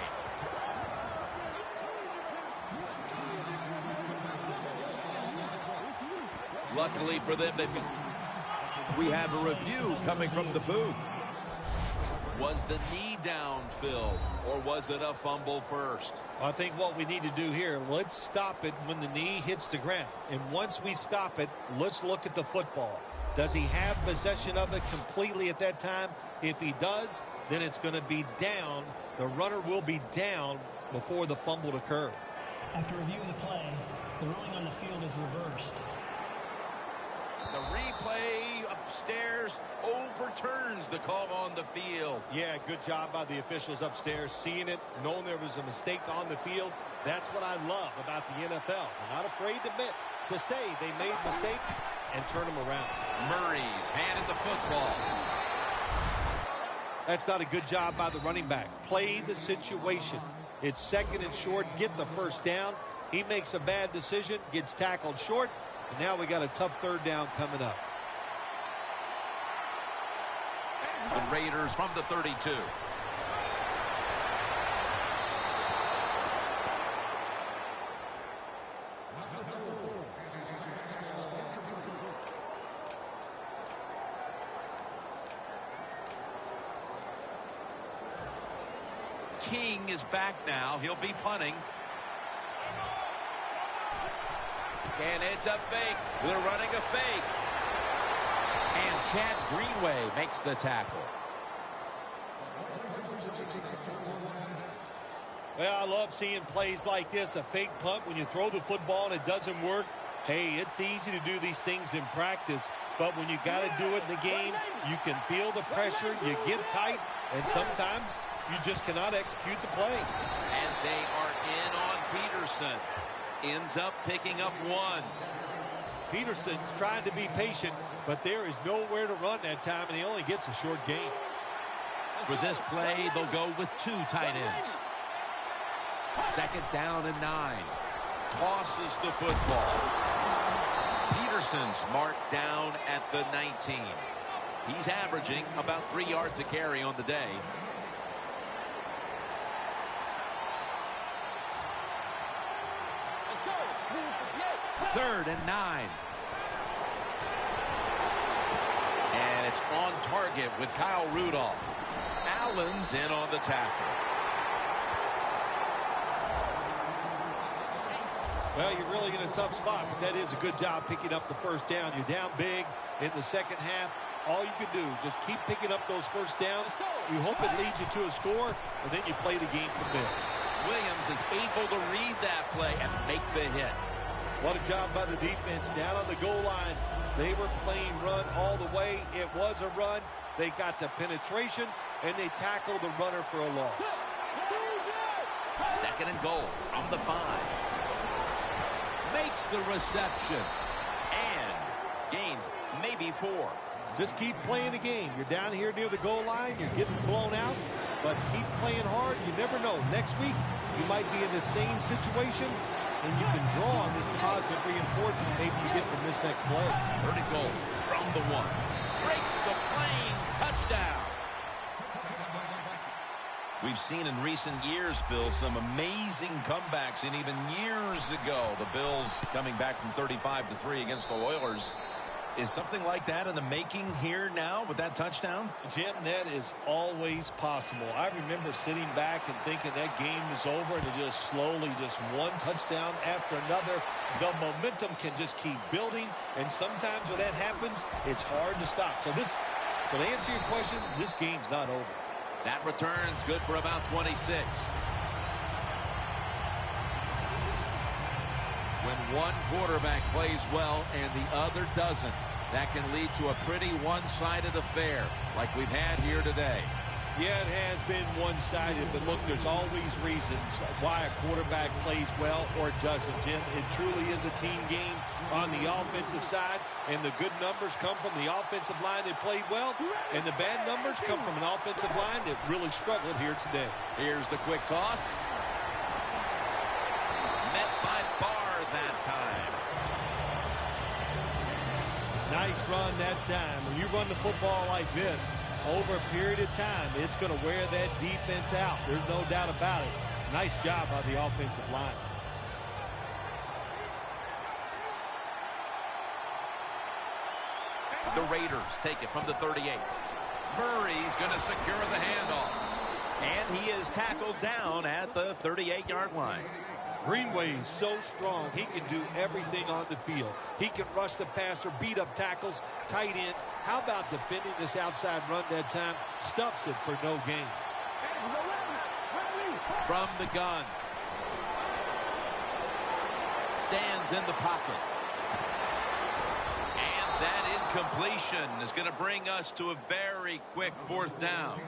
Luckily for them, we have a review coming from the booth. Was the knee down, Phil, or was it a fumble first? I think what we need to do here, let's stop it when the knee hits the ground. And once we stop it, let's look at the football. Does he have possession of it completely at that time? If he does, then it's going to be down. The runner will be down before the fumble occurred. After review of the play, the ruling on the field is reversed. The replay upstairs overturns the call on the field. Yeah, good job by the officials upstairs, seeing it, knowing there was a mistake on the field. That's what I love about the NFL. They're not afraid to admit, to say they made mistakes and turn them around. Murray's handed the football. That's not a good job by the running back. Play the situation. It's second and short, get the first down. He makes a bad decision, gets tackled short, and now we got a tough third down coming up. The Raiders from the 32. King is back now. He'll be punting. And it's a fake. They're running a fake. And Chad Greenway makes the tackle. Well, I love seeing plays like this, a fake punt when you throw the football and it doesn't work. Hey, it's easy to do these things in practice, but when you got to do it in the game, you can feel the pressure, you get tight, and sometimes you just cannot execute the play. And they are in on Peterson. Ends up picking up one. Peterson's trying to be patient, but there is nowhere to run that time, and he only gets a short gain. For this play, they'll go with two tight ends. Second down and 9. Tosses the football. Peterson's marked down at the 19. He's averaging about 3 yards a carry on the day. Third and 9. And it's on target with Kyle Rudolph. Allen's in on the tackle. Well, you're really in a tough spot, but that is a good job picking up the first down. You're down big in the second half. All you can do, just keep picking up those first downs. You hope it leads you to a score, and then you play the game from there. Williams is able to read that play and make the hit. What a job by the defense down on the goal line. They were playing run all the way. It was a run. They got the penetration, and they tackled the runner for a loss. Second and goal from the 5. Makes the reception. And gains maybe 4. Just keep playing the game. You're down here near the goal line. You're getting blown out. But keep playing hard. You never know. Next week, you might be in the same situation, and you can draw on this positive reinforcement maybe you get from this next play. Third and goal from the 1. Breaks the plane. Touchdown. We've seen in recent years, Phil, some amazing comebacks, and even years ago, the Bills coming back from 35-3 against the Oilers. Is something like that in the making here now with that touchdown? Jim, that is always possible. I remember sitting back and thinking that game is over, and it just slowly, just one touchdown after another. The momentum can just keep building, and sometimes when that happens, it's hard to stop. So to answer your question, this game's not over. That return's good for about 26. When one quarterback plays well and the other doesn't, that can lead to a pretty one-sided affair like we've had here today. Yeah, it has been one-sided, but look, there's always reasons why a quarterback plays well or doesn't, Jim. It truly is a team game on the offensive side, and the good numbers come from the offensive line that played well, and the bad numbers come from an offensive line that really struggled here today. Here's the quick toss. Met by Barr that time. Nice run that time. When you run the football like this, over a period of time, it's going to wear that defense out. There's no doubt about it. Nice job by the offensive line. The Raiders take it from the 38. Murray's going to secure the handoff. And he is tackled down at the 38-yard line. Greenway is so strong, he can do everything on the field. He can rush the passer, beat up tackles, tight ends. How about defending this outside run that time? Stuffs it for no gain. From the gun. Stands in the pocket. And that incompletion is going to bring us to a very quick 4th down.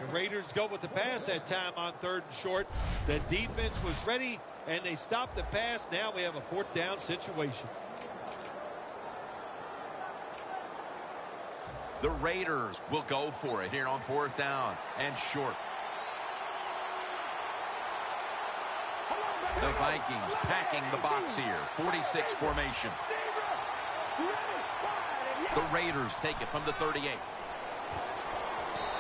The Raiders go with the pass that time on 3rd and short. The defense was ready, and they stopped the pass. Now we have a 4th down situation. The Raiders will go for it here on 4th down and short. The Vikings packing the box here. 46 formation. The Raiders take it from the 38.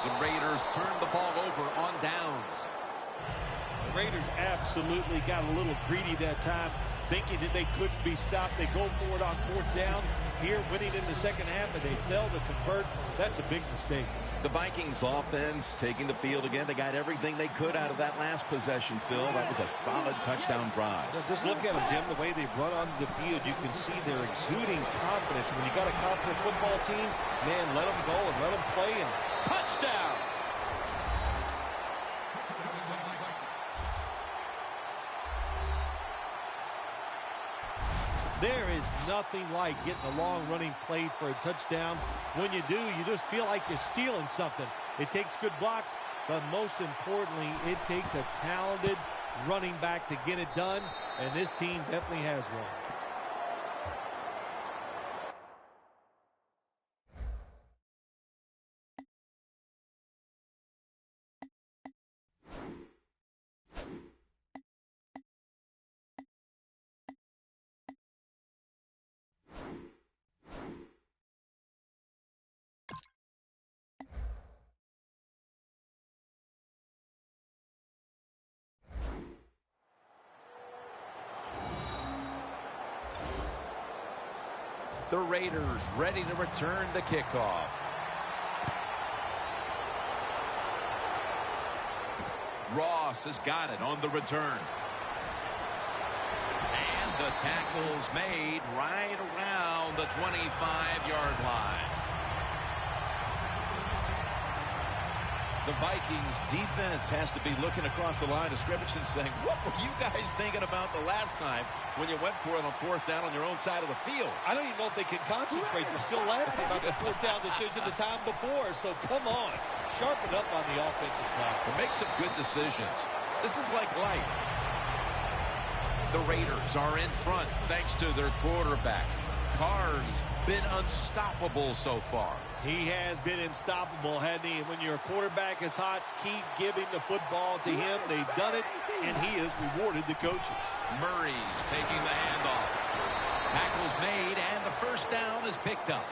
The Raiders turn the ball over on downs. The Raiders absolutely got a little greedy that time, thinking that they couldn't be stopped. They go for it on 4th down. Here, winning in the 2nd half, and they failed to convert. That's a big mistake. The Vikings offense taking the field again. They got everything they could out of that last possession, Phil. That was a solid touchdown drive. Just look at them, Jim. The way they run onto the field, you can see they're exuding confidence. When you got a confident football team, man, let them go and let them play. And touchdown! There is nothing like getting a long running play for a touchdown. When you do, you just feel like you're stealing something. It takes good blocks, but most importantly, it takes a talented running back to get it done, and this team definitely has one. The Raiders ready to return the kickoff. Ross has got it on the return. And the tackle's made right around the 25-yard line. The Vikings defense has to be looking across the line of scrimmage and saying, what were you guys thinking about the last time when you went for it on 4th down on your own side of the field? I don't even know if they can concentrate. They're still laughing about the 4th down decision the time before. So come on, sharpen up on the offensive side. To make some good decisions. This is like life. The Raiders are in front thanks to their quarterback. Carr's been unstoppable so far. He has been unstoppable, hasn't he? When your quarterback is hot, keep giving the football to him. They've done it, and he has rewarded the coaches. Murray's taking the handoff. Tackle's made, and the 1st down is picked up.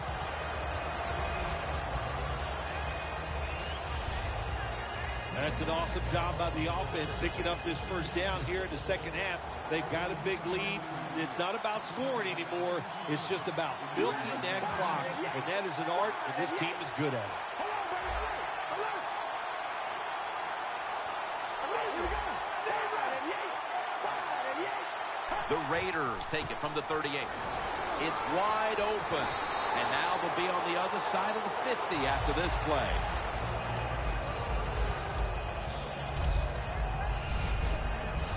That's an awesome job by the offense picking up this 1st down here in the 2nd half. They've got a big lead. It's not about scoring anymore. It's just about milking that clock, and that is an art, and this team is good at it. The Raiders take it from the 38. It's wide open, and now they'll be on the other side of the 50 after this play.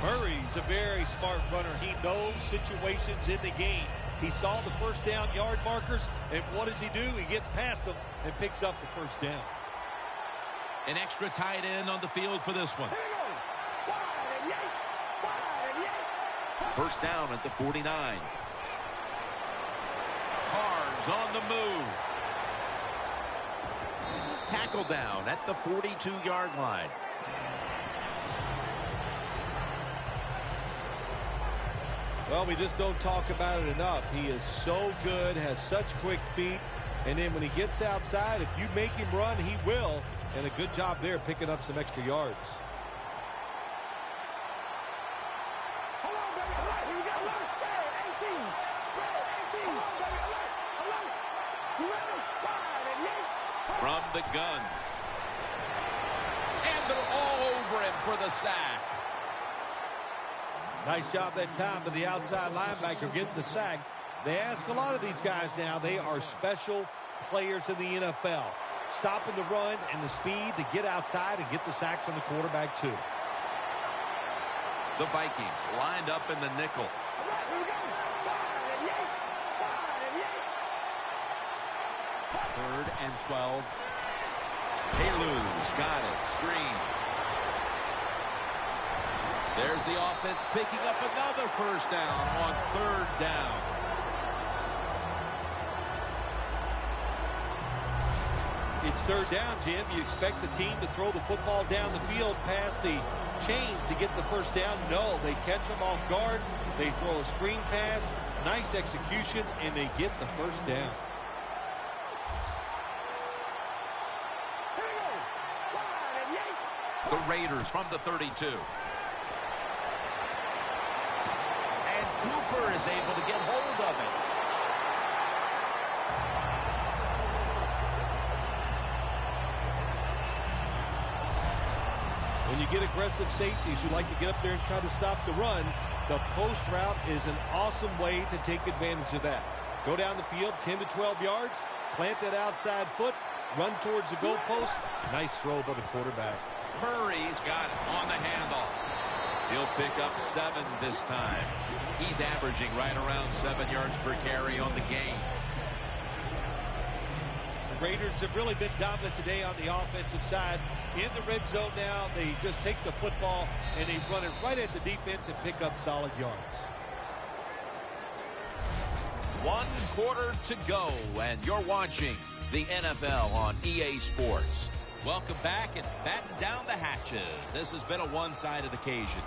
Murray's a very smart runner. He knows situations in the game. He saw the 1st down yard markers, and what does he do? He gets past them and picks up the 1st down. An extra tight end on the field for this one. 1st down at the 49. Carr's on the move. Tackle down at the 42-yard line. Well, we just don't talk about it enough. He is so good, has such quick feet, and then when he gets outside, if you make him run, he will. And a good job there picking up some extra yards. from the gun. And they're all over him for the sack. Nice job that time by the outside linebacker getting the sack. They ask a lot of these guys now. They are special players in the NFL. Stopping the run and the speed to get outside and get the sacks on the quarterback too. The Vikings lined up in the nickel. Third and 12. Kalu's got it. Screen. There's the offense picking up another first down on third down. It's third down, Jim. You expect the team to throw the football down the field past the chains to get the first down. No, they catch them off guard. They throw a screen pass. Nice execution, and they get the first down. The Raiders from the 32. And Cooper is able to get hold of it. When you get aggressive safeties, you like to get up there and try to stop the run. The post route is an awesome way to take advantage of that. Go down the field 10 to 12 yards, plant that outside foot, run towards the goalpost. Nice throw by the quarterback. Murray's got it on the handoff. He'll pick up 7 this time. He's averaging right around 7 yards per carry on the game. The Raiders have really been dominant today on the offensive side. In the red zone now, they just take the football and they run it right at the defense and pick up solid yards. 1 quarter to go, and you're watching the NFL on EA Sports. Welcome back and batten down the hatches. This has been a one-sided occasion.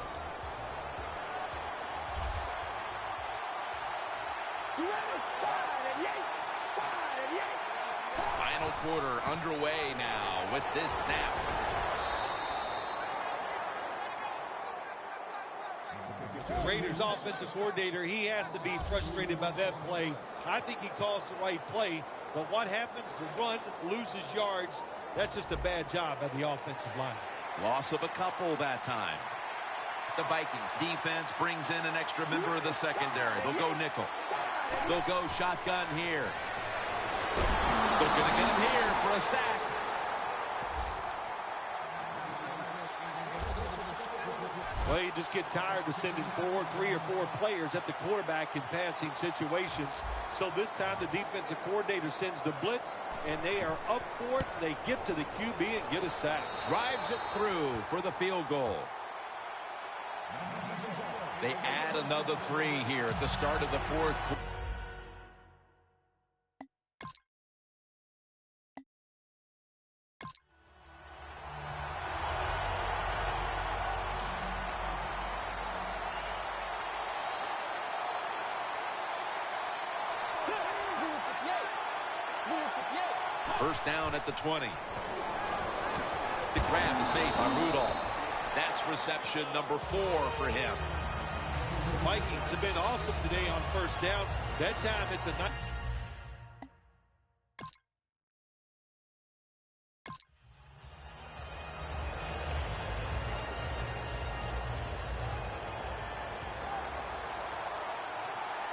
Final quarter underway now with this snap. Raiders offensive coordinator, he has to be frustrated by that play. I think he calls the right play, but what happens? The run loses yards. That's just a bad job by the offensive line. Loss of a couple that time. The Vikings defense brings in an extra member of the secondary. They'll go nickel. They'll go shotgun here. They're going to get him here for a sack. Well, you just get tired of sending 3 or 4 players at the quarterback in passing situations. So this time the defensive coordinator sends the blitz, and they are up for it. They get to the QB and get a sack. Drives it through for the field goal. They add another 3 here at the start of the fourth quarter. First down at the 20. The grab is made by Rudolph. That's reception number 4 for him. The Vikings have been awesome today on first down. That time it's a nice.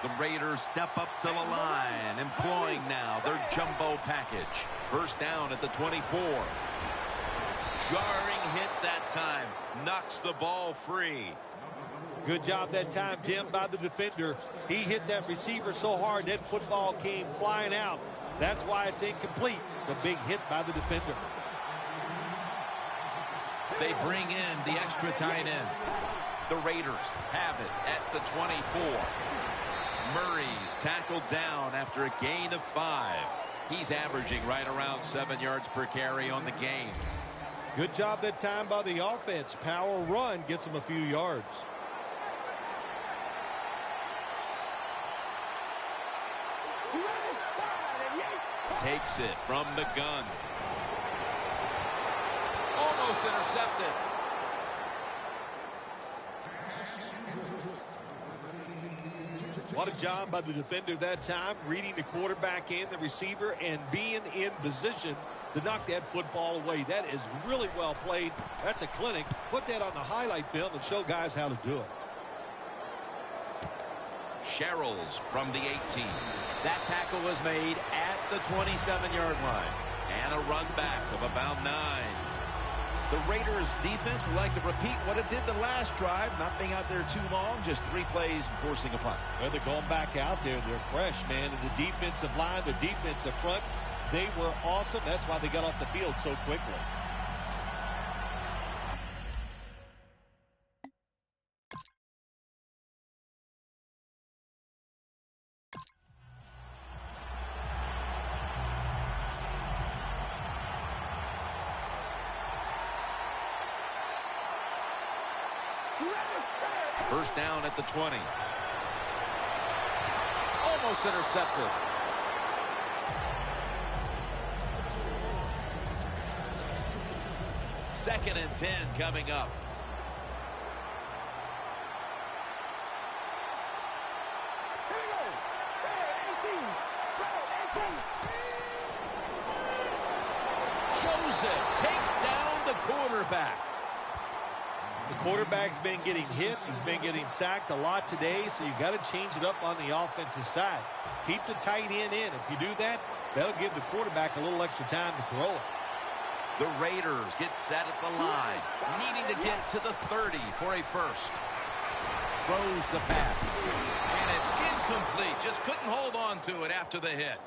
The Raiders step up to the line, employing now their jumbo package. First down at the 24. Jarring hit that time. Knocks the ball free. Good job that time, Jim, by the defender. He hit that receiver so hard that football came flying out. That's why it's incomplete. The big hit by the defender. They bring in the extra tight end. The Raiders have it at the 24. Murray's tackled down after a gain of 5. He's averaging right around 7 yards per carry on the game. Good job that time by the offense. Power run gets him a few yards. Takes it from the gun. Almost intercepted. What a job by the defender that time, reading the quarterback and the receiver and being in position to knock that football away. That is really well played. That's a clinic. Put that on the highlight film and show guys how to do it. Sherrills from the 18. That tackle was made at the 27-yard line. And a run back of about 9. The Raiders defense would like to repeat what it did the last drive, not being out there too long, just 3 plays and forcing a punt. Well, they're going back out there. They're fresh, man. And the defensive line, the defensive front, they were awesome. That's why they got off the field so quickly. First down at the 20. Almost intercepted. Second and 10 coming up. Joseph takes down the quarterback. The quarterback's been getting hit. He's been getting sacked a lot today, so you got to change it up on the offensive side. Keep the tight end in. If you do that, that'll give the quarterback a little extra time to throw it. The Raiders get set at the line, needing to get to the 30 for a first. Throws the pass, and it's incomplete. Just couldn't hold on to it after the hit.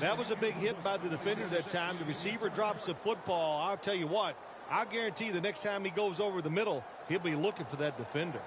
That was a big hit by the defender that time. The receiver drops the football. I'll tell you what, I guarantee the next time he goes over the middle, he'll be looking for that defender.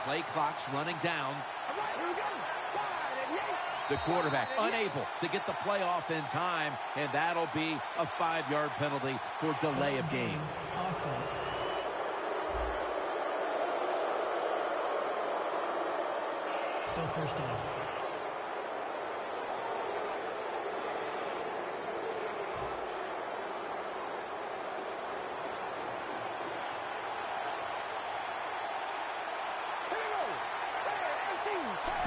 Play clock's running down. The quarterback unable to get the play off in time, and that'll be a 5-yard penalty for delay of game. Offense. Still first down.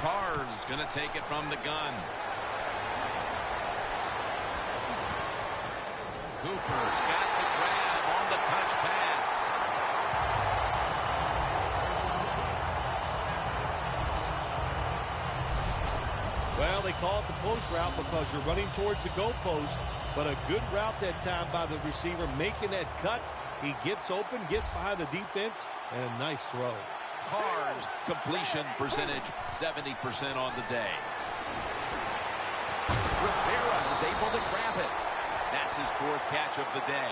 Carr's going to take it from the gun. Cooper's got the grab on the touch pass. Well, they call it the post route because you're running towards the goalpost, but a good route that time by the receiver, making that cut. He gets open, gets behind the defense, and a nice throw. Carr's completion percentage 70% on the day. Rivera is able to grab it. That's his 4th catch of the day.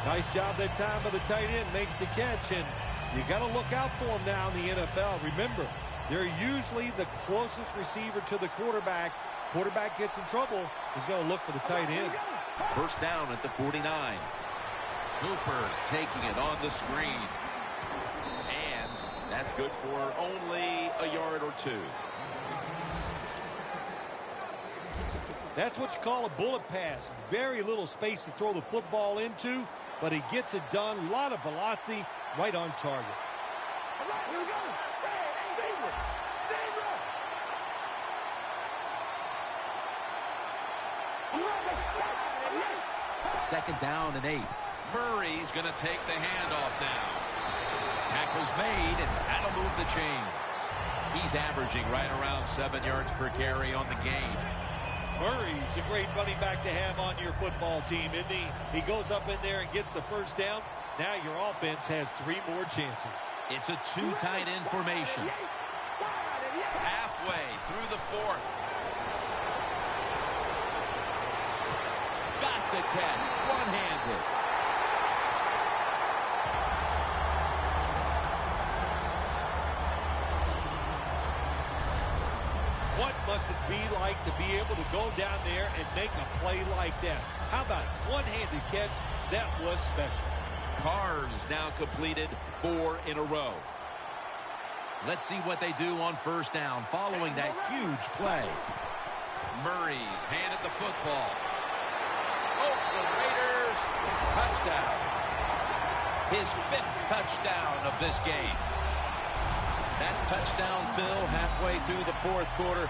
Nice job that time by the tight end, makes the catch, and you got to look out for him now in the NFL. Remember, they're usually the closest receiver to the quarterback. Quarterback gets in trouble, he's going to look for the tight end. First down at the 49. Cooper's taking it on the screen. And that's good for only a yard or 2. That's what you call a bullet pass. Very little space to throw the football into, but he gets it done. A lot of velocity, right on target. All right, here we go. Second down and 8. Murray's going to take the handoff now. Tackle's made, and that'll move the chains. He's averaging right around 7 yards per carry on the game. Murray's a great running back to have on your football team, isn't he? He goes up in there and gets the first down. Now your offense has 3 more chances. It's a 2 tight end formation. Halfway through the 4th. got the catch, one-handed. What must it be like to be able to go down there and make a play like that? How about it? One-handed catch? That was special. Carrs now completed 4 in a row. Let's see what they do on first down following that huge play. Murray's handed the football. Oakland Raiders, touchdown. His 5th touchdown of this game. That touchdown, Phil, halfway through the 4th quarter,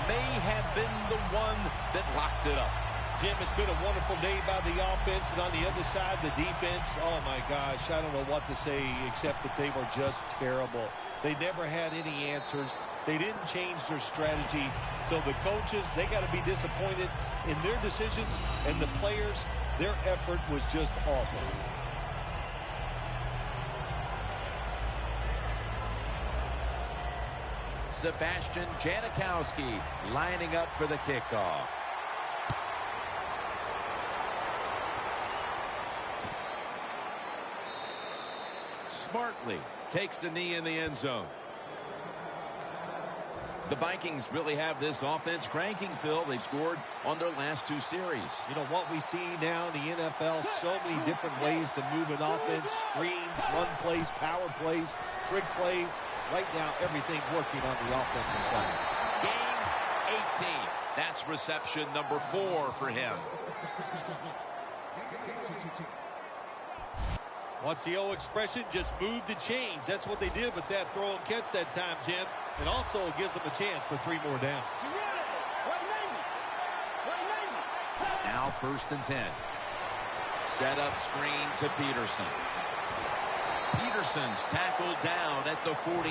may have been the one that locked it up. Jim, it's been a wonderful day by the offense, and on the other side, the defense, oh my gosh, I don't know what to say except that they were just terrible. They never had any answers. They didn't change their strategy. So the coaches, they got to be disappointed in their decisions, and the players, their effort was just awful. Sebastian Janikowski lining up for the kickoff. Smartly takes the knee in the end zone. The Vikings really have this offense cranking, Phil. They've scored on their last 2 series. You know, what we see now in the NFL, so many different ways to move an offense, screens, run plays, power plays, trick plays. Right now, everything working on the offensive side. Gains 18. That's reception number 4 for him. What's the old expression? Just move the chains. That's what they did with that throw and catch that time, Jim. And also gives them a chance for 3 more downs. Now 1st and 10. Set up screen to Peterson. Peterson's tackled down at the 45.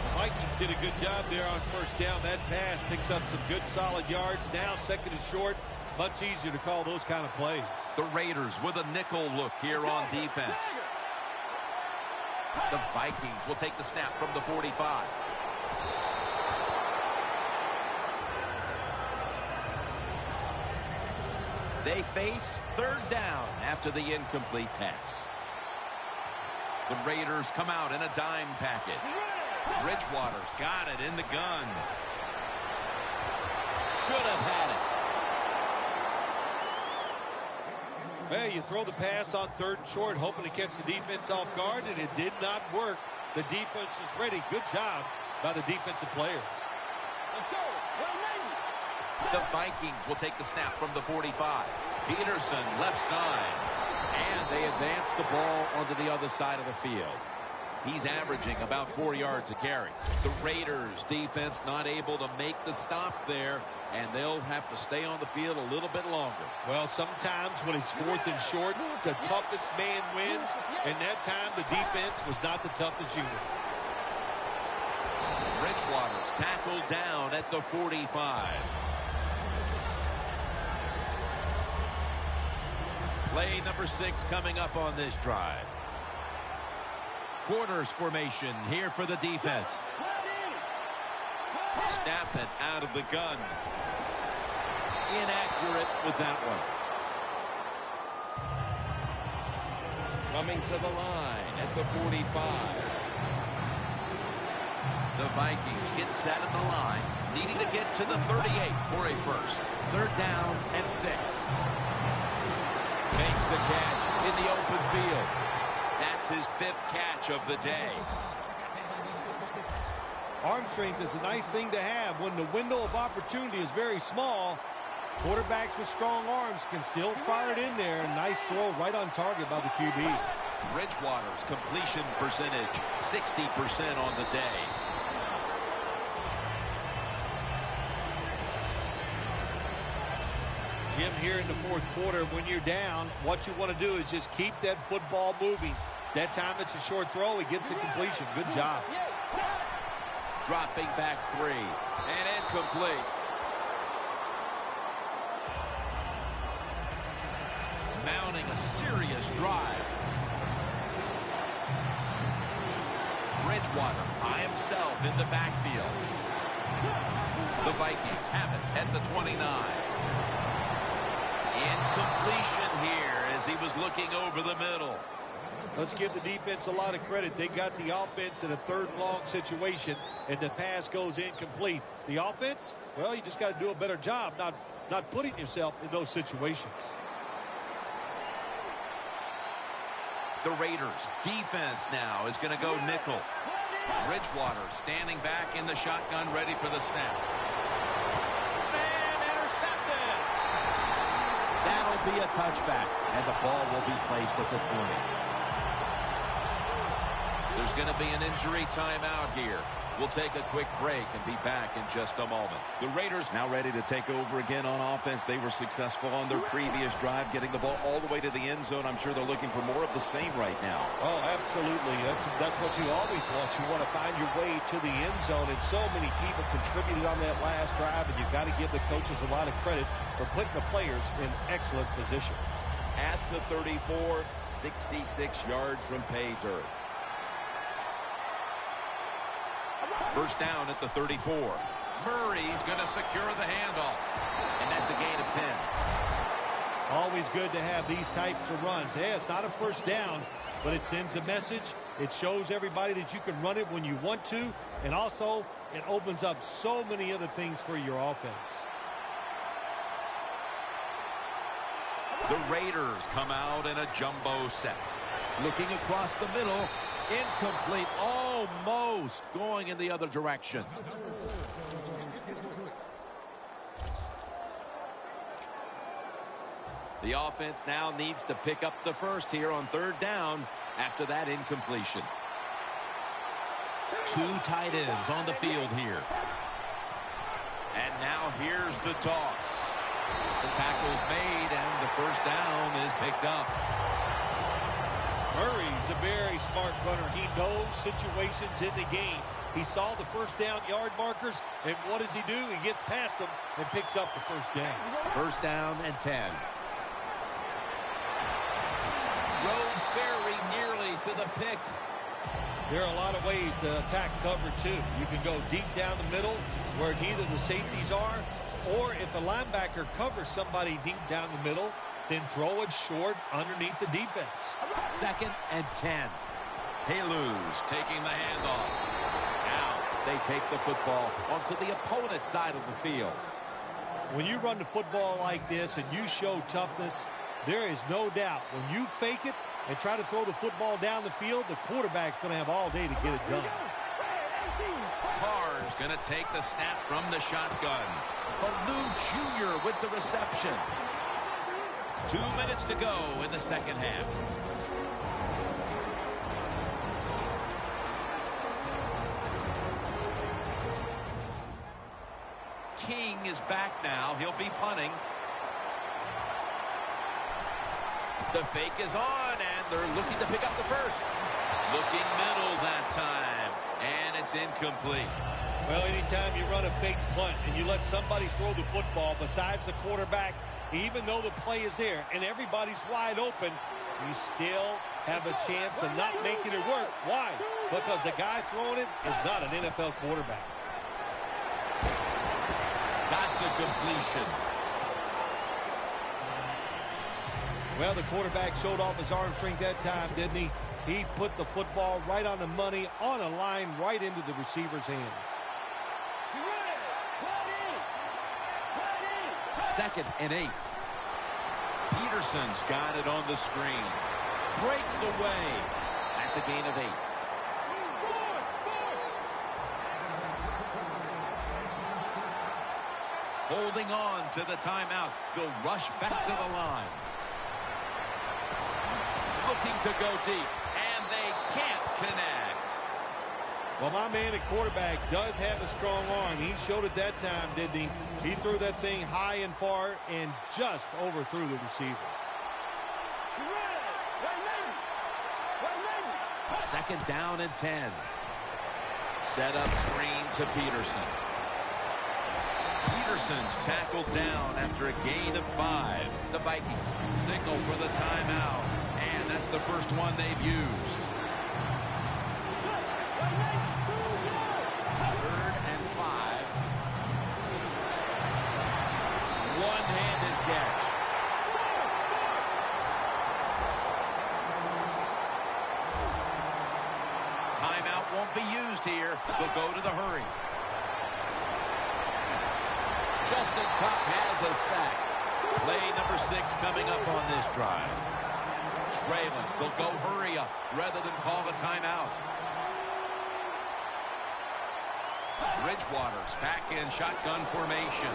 The Vikings did a good job there on 1st down. That pass picks up some good solid yards. Now 2nd and short. Much easier to call those kind of plays. The Raiders with a nickel look here on defense. The Vikings will take the snap from the 45. They face 3rd down after the incomplete pass. The Raiders come out in a dime package. Bridgewater's got it in the gun. Should have had it. Well, you throw the pass on 3rd and short, hoping to catch the defense off guard, and it did not work. The defense is ready. Good job by the defensive players. The Vikings will take the snap from the 45. Peterson left side. And they advance the ball onto the other side of the field. He's averaging about 4 yards a carry. The Raiders defense not able to make the stop there, and they'll have to stay on the field a little bit longer. Well, sometimes when it's 4th and short, the toughest man wins, and that time the defense was not the toughest unit. Bridgewater's tackled down at the 45. Play number 6 coming up on this drive. Corners formation here for the defense. Snap it out of the gun. Inaccurate with that one. Coming to the line at the 45. The Vikings get set at the line, needing to get to the 38 for a first. 3rd down and 6. Makes the catch in the open field. That's his 5th catch of the day. Arm strength is a nice thing to have. When the window of opportunity is very small, quarterbacks with strong arms can still fire it in there. Nice throw right on target by the QB. Bridgewater's completion percentage, 60% on the day. Jim, here in the 4th quarter, when you're down, what you want to do is just keep that football moving. That time it's a short throw. He gets a completion. Good job. Dropping back 3 and incomplete. Mounting a serious drive. Bridgewater by himself in the backfield. The Vikings have it at the 29. Incompletion here as he was looking over the middle. Let's give the defense a lot of credit. They got the offense in a third and long situation, and the pass goes incomplete. The offense, well, you just got to do a better job not putting yourself in those situations. The Raiders defense now is going to go nickel. Bridgewater standing back in the shotgun, ready for the snap. And intercepted. That'll be a touchback, and the ball will be placed at the 20. There's going to be an injury timeout here. We'll take a quick break and be back in just a moment. The Raiders now ready to take over again on offense. They were successful on their previous drive, getting the ball all the way to the end zone. I'm sure they're looking for more of the same right now. Oh, absolutely. That's what you always want. You want to find your way to the end zone, and so many people contributed on that last drive, and you've got to give the coaches a lot of credit for putting the players in excellent position. At the 34, 66 yards from pay dirt. First down at the 34. Murray's going to secure the handoff. And that's a gain of 10. Always good to have these types of runs. Hey, it's not a first down, but it sends a message. It shows everybody that you can run it when you want to. And also, it opens up so many other things for your offense. The Raiders come out in a jumbo set. Looking across the middle. Incomplete. Almost going in the other direction. The offense now needs to pick up the first here on third down after that incompletion. Two tight ends on the field here. And now here's the toss. The tackle's made and the first down is picked up. Murray's a very smart runner. He knows situations in the game. He saw the first down yard markers, and what does he do? He gets past them and picks up the first down. First down and 10. Rhodes very nearly to the pick. There are a lot of ways to attack cover two. You can go deep down the middle where neither the safeties are, or if a linebacker covers somebody deep down the middle, then throw it short underneath the defense. Second and 10. Haluz taking the handoff. Now they take the football onto the opponent's side of the field. When you run the football like this and you show toughness, there is no doubt when you fake it and try to throw the football down the field, the quarterback's going to have all day to get it done. Carr's going to take the snap from the shotgun. Ballou Jr. with the reception. 2 minutes to go in the second half. King is back now. He'll be punting. The fake is on, and they're looking to pick up the first. Looking middle that time, and it's incomplete. Well, anytime you run a fake punt and you let somebody throw the football besides the quarterback, even though the play is there and everybody's wide open, you still have a chance of not making it work. Why? Because the guy throwing it is not an NFL quarterback. Got the completion. Well, the quarterback showed off his arm strength that time, didn't he? He put the football right on the money, on a line, right into the receiver's hands. Second and 8. Peterson's got it on the screen. Breaks away. That's a gain of 8. Holding on to the timeout. They'll rush back to the line. Looking to go deep, and they can't connect. Well, my man at quarterback does have a strong arm. He showed it that time, didn't he? He threw that thing high and far and just overthrew the receiver. Second down and 10. Set up screen to Peterson. Peterson's tackled down after a gain of 5. The Vikings Signal for the timeout, and that's the first one they've used. Third and 5. One-handed catch. They'll go to the hurry. Justin Tuck has a sack. Play number 6 coming up on this drive. Trailing. They'll go hurry up rather than call a timeout. Bridgewater's back in shotgun formation.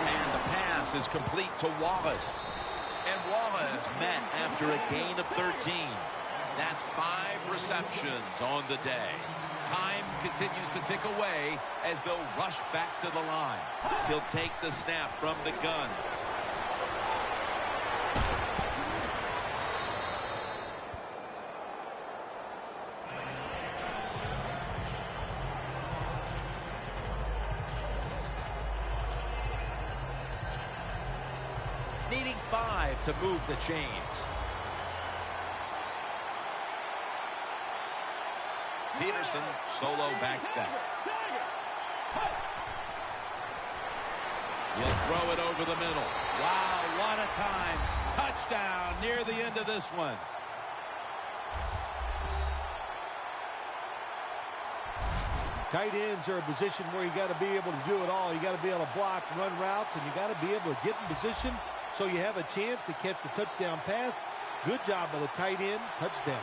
And the pass is complete to Wallace. And Wallace met after a gain of 13. That's 5 receptions on the day. Time continues to tick away as they'll rush back to the line. He'll take the snap from the gun. Needing 5 to move the chains. Peterson, solo back set. He'll throw it over the middle. Wow, what a time. Touchdown near the end of this one. Tight ends are a position where you got to be able to do it all. You got to be able to block, run routes, and you got to be able to get in position so you have a chance to catch the touchdown pass. Good job by the tight end. Touchdown.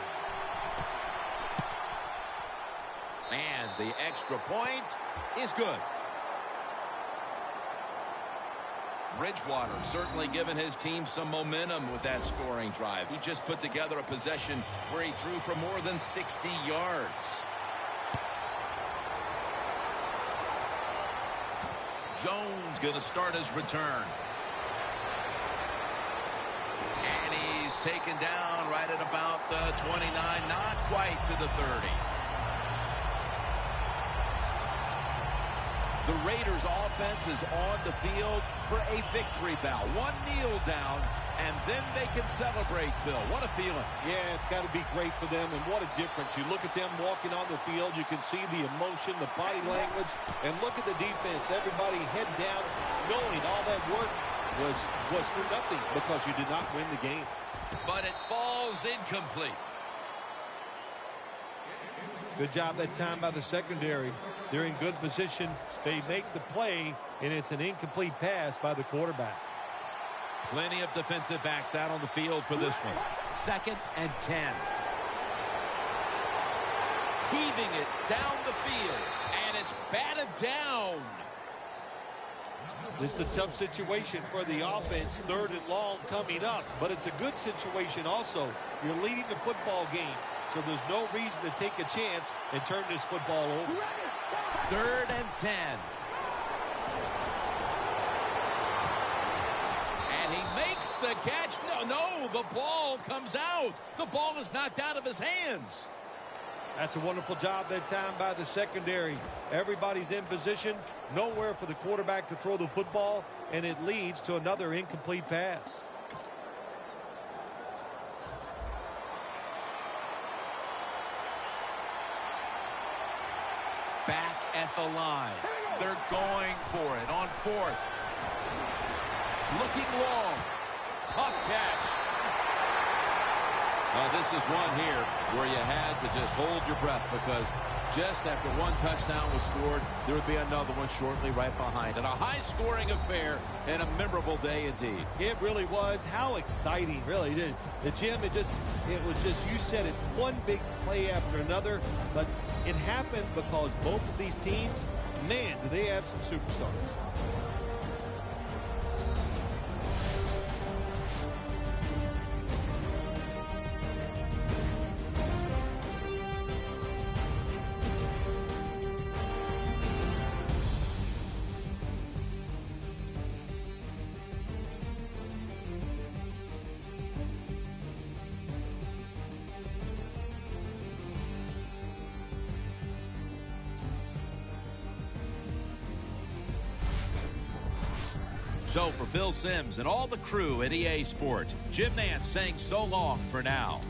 And the extra point is good. Bridgewater certainly given his team some momentum with that scoring drive. He just put together a possession where he threw for more than 60 yards. Jones going to start his return. And he's taken down right at about the 29, not quite to the 30. The Raiders offense is on the field for a victory bow. One kneel down, and then they can celebrate, Phil. What a feeling. Yeah, it's got to be great for them, and what a difference. You look at them walking on the field, you can see the emotion, the body language, and look at the defense. Everybody head down, knowing all that work was for nothing because you did not win the game. But it falls incomplete. Good job that time by the secondary. They're in good position. They make the play, and it's an incomplete pass by the quarterback. Plenty of defensive backs out on the field for this one. 2nd and 10. Heaving it down the field, and it's batted down. This is a tough situation for the offense. 3rd and long coming up, but it's a good situation also. You're leading the football game, so there's no reason to take a chance and turn this football over. 3rd and 10. And he makes the catch. No, the ball comes out. The ball is knocked out of his hands. That's a wonderful job that time by the secondary. Everybody's in position. Nowhere for the quarterback to throw the football, and it leads to another incomplete pass. Back at the line. They're going for it on 4th. Looking long. Tough catch. Well, this is one here where you had to just hold your breath because just after one touchdown was scored, there would be another one shortly right behind. And a high-scoring affair and a memorable day indeed. It really was. How exciting, really. The Jim, it was just, you said it, one big play after another, but it happened because both of these teams, man, do they have some superstars. So for Phil Simms and all the crew at EA Sports, Jim Nantz saying so long for now.